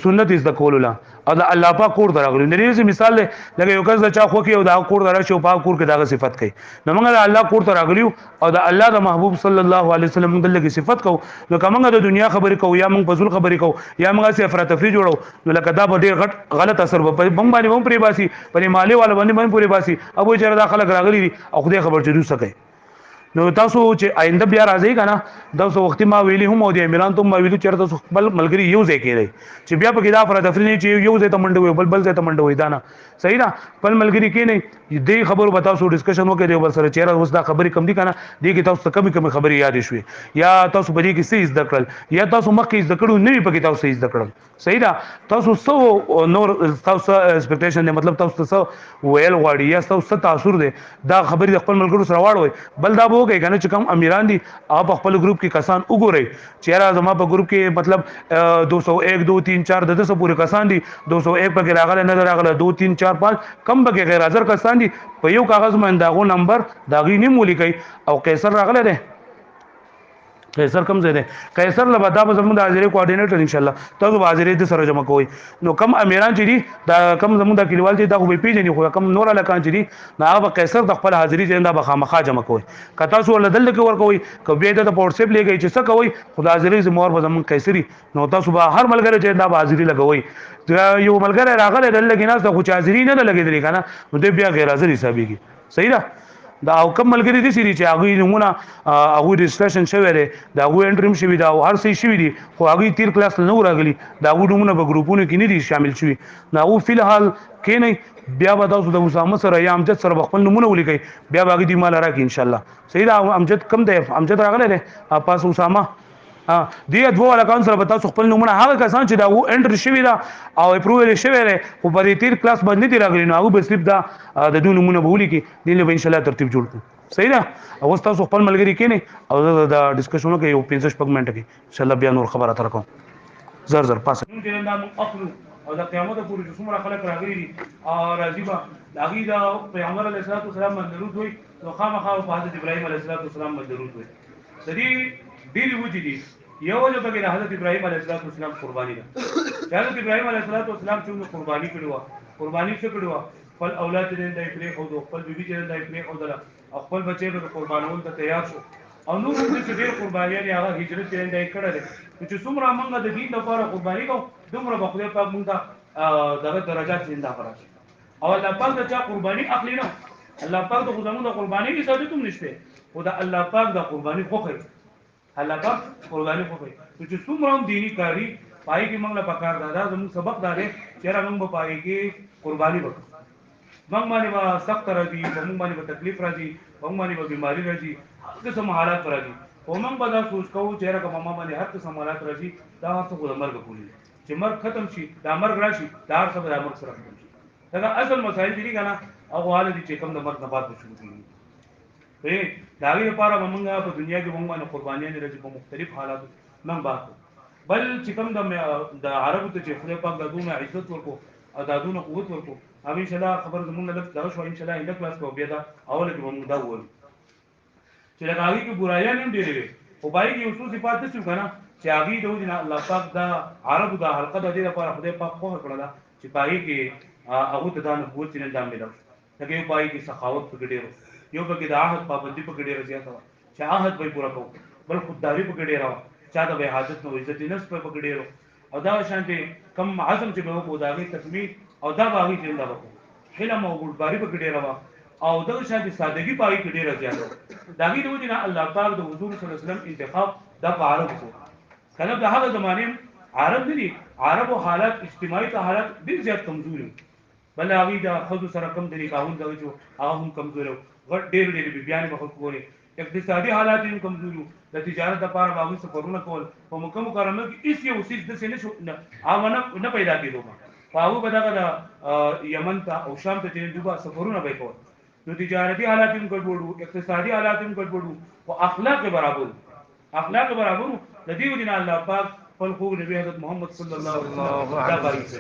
سنت از د کول لا او د الله پاک کور دراغلی د دې مثال لکه یو کس د چا خو کې او د کور درا شو پاک کور کې دغه صفت کوي نو موږ د الله کور ته راغلی او د الله د محبوب صلی الله علیه وسلم موږ دغه صفت کو نو کومه د دنیا خبرې کو یا موږ فزول خبرې کو یا موږ سي افراط تفری جوړو نو لکه دا به ډیر غلط اثر به بم باندې هم پری باسي پرې مالی والا باندې هم پری باسي ابو چر دا خلک راغلی او خدای خبر چلو سکے نو تاسو چې آینده بیا راځي کنه دا سو وخت ما ویلی هم او د امیران ته ما ویلو چرته خپل ملګری یو ځای کېږي چې بیا په کې دا فرض افرینی چې یو ځای ته منډه وي بل ځای ته منډه وي دا نه صحیح ده خپل ملګری کې نه دې خبرو به تاسو ډسکشن وکړئ دی بل سره چیرې اوس دا خبرې کم دي کنه دې کې تاسو کمی خبرې یاد شوي یا تاسو په دې کې څه زده کړل یا تاسو مخکې زده کړو نه وي په کې تاسو زده کړل صحیح ده تاسو سو نور تاسو ایکسپیکټیشن دی مطلب تاسو سو ویل غواړي یا تاسو تاثیر دی دا خبرې خپل ملګرو سره واړوي بل دا به وګورئ کنه چې کوم امیران دي آپ خپل گروپ کې کسان وګورئ چیرې زما په گروپ کې مطلب 201 2 3 4 د 10 پورې کسان دي 201 په راغله نه راغله 2 3 4 5 کم به غیر حاضر کسان دي په یو کاغذ باندې داغو نمبر داغي نیمه لیکي او قیصر راغله ده قیصر کم زده قیصر لبدا به زموږ د حاضرې کوارډینیټر ان شاء الله تاسو حاضرې د سره جمع کوئ نو کم امیران چې دي دا کم زموږ د کلیوال دي دا خو به پیژني خو کم نور الکان چې دي نو هغه قیصر د خپل حاضرې چې دا به خامخا جمع کوئ کته سو لدل کې ور کوئ کبه د واتس اپ لګي چې څه کوئ خدای حاضرې زموږ به زموږ قیصري نو تاسو به هر ملګری چې دا حاضرې لګوي یو ملګری راغله دل کې نه خو چې حاضرې نه لګېدل کنه نو دې بیا غیر حاضر حسابيږي صحیح ده دا او کم ملګری دي سری چې هغه نمونه هغه رجسټریشن شوی دی دا هغه انټریم شوی دا هر څه شوی دي خو هغه تیر کلاس نه راغلی دا هغه نمونه په ګروپونو کې نه دي شامل شوی نو هغه فل حال کې نه بیا به تاسو د اسامه سره یا امجد سره خپل نمونه ولیکي بیا باغی دی مال راکې ان شاء الله صحیح دا امجد کم دی امجد راغلی دی پاس اسامه دی دوه اکاونټ سره به تاسو خپل نمونه هغه کسان چې دا هغه انټر شوی دا او اپروول شوی دی خو په دې تیر کلاس باندې دی راغلی نو هغه به صرف دا د دوه نمونه به ولیکي دله به ان شاء الله ترتیب جوړ کړو صحیح ده او تاسو خپل ملګری کې نه او دا ډسکشن کوي یو 15 پګمنټ کې ان شاء الله بیا نور خبره تر کوم زر زر پاس نن دا اخلو او د قیامت پورې څومره خلک راغلي دي او راځي به داغي دا پیغمبر علیه السلام باندې درود وي نو خامخا په حضرت ابراهیم علیه السلام باندې درود وي سړي ډېری وږي دي یو له بګر حضرت ابراهیم علیه السلام قرباني ده حضرت ابراهیم علیه السلام چې قرباني کړو قرباني څه کړو خپل اولاد دې دای پرې او خپل بیبي دې دای پرې او دلا خپل بچي به قربانول ته تیار شو او نور دې ډېر قرباني هغه هجرت دې دای کړل چې څومره موږ د دین لپاره قرباني کوو دومره به خدای پاک موږ دغه درجات زنده کړی او الله پاک د چا قرباني اخلي نه الله پاک د خدامو د قرباني کې ساده تم نشته خدا الله پاک د قرباني خوخه الله پاک قرباني خوخه چې څومره دینی کاری پای کې موږ له پکار دادا زموږ سبق دارې چې موږ په پای کې قرباني وکړو موږ باندې وا سخت راځي موږ باندې تکلیف راځي موږ باندې بیماری راځي هر قسم حالات راځي او موږ به دا سوچ کوو چې راکه ماما باندې هر قسم حالات راځي دا څه خو د مرګ کولی چې مرګ ختم شي دا مرګ راشي دا هر څه د مرګ سره ختم شي دا اصل مسائل دي کنه او حال دي چې کوم د مرګ نه بعد شروع کیږي دا غي لپاره موږ په دنیا کې موږ باندې قربانيان راځي په مختلف حالاتو موږ باندې بل چې کوم د عربو ته چې خدای پاک د دونه عزت ورکو او د دونه قوت ورکو امي ان شاء الله خبر زمونږ له دا شو ان شاء الله انده کلاس کو بیا دا اول کې موږ دا وایو چې دا غي کې برایان هم ډېرې او پای کې یو څه صفات څه کنه چې هغه د دین الله پاک دا عربو د حلقه د دې لپاره خدای پاک خو کړل چې پای کې هغه ته دا نبوت چې اندام ملو دغه پای کې سخاوت په ډېرو یو بګی د عهد پابندي په ډېر زیاته و چې عهد به پورا کوو بل خودداري په ډېر راو چا د به حاجت نو عزت نفس په ډېر او دا شانته کم عزم چې به وو داغي تسمیه او دا باغی چې دا وکړو حلم او ګډباري په ډېر راو او دا شانته سادهګي پای په ډېر زیاته داغي د وجنه الله پاک د حضور صلی الله علیه وسلم انتخاب د عرب کو کله د هغه زمانه عرب دي عربو حالات اجتماعي حالات ډېر زیات کمزوري بل هغه د خود سره کم دي قانون دا جو هغه هم کمزوري غټ ډېر بیان مخ کوي اقتصادي حالات هم کمزوري د تجارت لپاره باغی سفرونه کول په مکه مکرمه کې هیڅ یو څه د سینې شو اوونه نه پیدا کېدو هغه به دا یمن ته او شام ته چې دوه سفرونه به کول نو تجارتي حالات هم ګډوډو اقتصادي حالات هم ګډوډو او اخلاق برابر د دې ودین الله پاک خپل خو نبی حضرت محمد صلی الله علیه وسلم دا باندې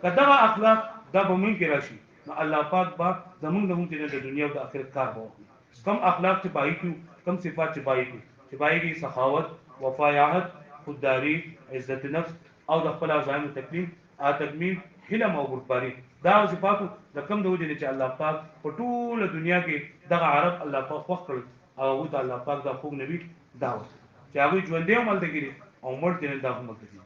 کدا اخلاق دا به مونږ کې راشي نو الله پاک با زمونږ د مونږ د دنیا او د آخرت کار به وکړي کم اخلاق چې پای کیو کم صفات چې پای کیو چې پای کې سخاوت وفایاحت خودداری عزت نفس او د خپل ځان تکلیم تکمیل حلم او بردباری دا صفاتو د کم د وجه چې الله پاک په ټوله دنیا کې دغه عرب الله پاک خوښ کړ او هغه ته الله پاک د خوږ نبی دعوت چې هغه ژوندې عمل کوي او مړ دي نه دا هم کوي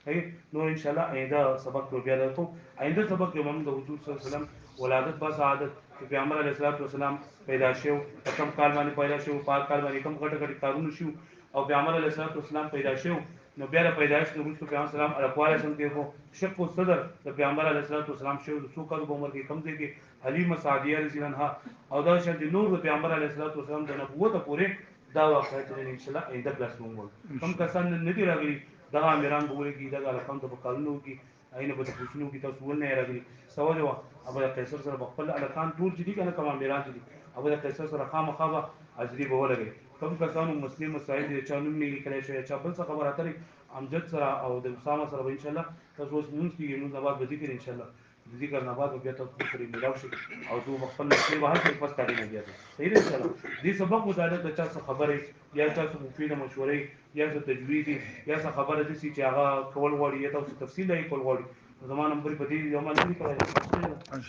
هي نو ان شاء الله آئنده سبق کو بیا درکو آئنده سبق کې موږ د حضور صلی الله علیه وسلم ولادت با سعادت چې پیغمبر علیه الصلوۃ والسلام پیدا شو کم کال باندې پیدا شو پاک کال باندې کم غټ غټ کارونه شو او پیغمبر علیه الصلوۃ والسلام پیدا شو نو بیا د پیدایش نو وروسته پیغمبر سلام اقوال سم کې کو شق او صدر د پیغمبر علیه الصلوۃ والسلام شو د څو کال عمر کې کم دی کې حلیمه سعدیه رضی الله عنها او دا شان د نور د پیغمبر علیه الصلوۃ والسلام د نبوت پورې دا واقعیت ان شاء الله آئنده کلاس موږ کم کسان نه دي راغلي دا امیران بوله کی دا رقم ته بکالنو کی اینه په تاسو کې تاسو ول نه راغلي سوال وا ابو قیصر سره خپل الکان ټول چې دي کنه کوم امیران دي ابو قیصر سره خامخابه اجری به ولګي کوم کسانو مسلم مسائل دي چا نوم نه لیکل شوی چا بل څه خبره اترې امجد سره او د اسامه سره ان شاء الله تاسو اوس مونږ کې نو زبر به ذکر ان شاء الله ذکر نه بعد بیا تاسو سره ملاو شي او تو خپل مسلې واه چې پس تاړي نه بیا صحیح ده ان شاء الله دې سبق مطالعه د چا څه خبره یا چا څه مفیده مشورې یا څه تجویدي یا څه خبره دي چې هغه کول غواړي یا تاسو تفصیل یې کول غواړي زمانه نمبر په دې یو باندې کړی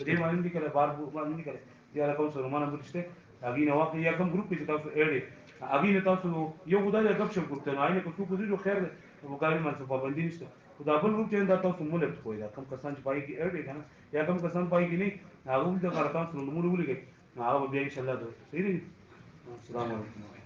دې باندې کړی بار باندې کړی یا کوم څه زمانه نمبر شته هغه نو واقع یا کوم ګروپ کې تاسو اړ هغه نه تاسو یو خدای د غب شپ ګروپ ته نه کو څه کوزي خیر ده وګورئ منځ په باندې نشته خدا بل ګروپ چې دا تاسو مولک کوی دا کوم کسان چې پای کې اړ دي کنه یا کوم کسان پای کې نه هغه د کارکان سره نمونه ولګي هغه بیا ان شاء الله ده صحیح السلام علیکم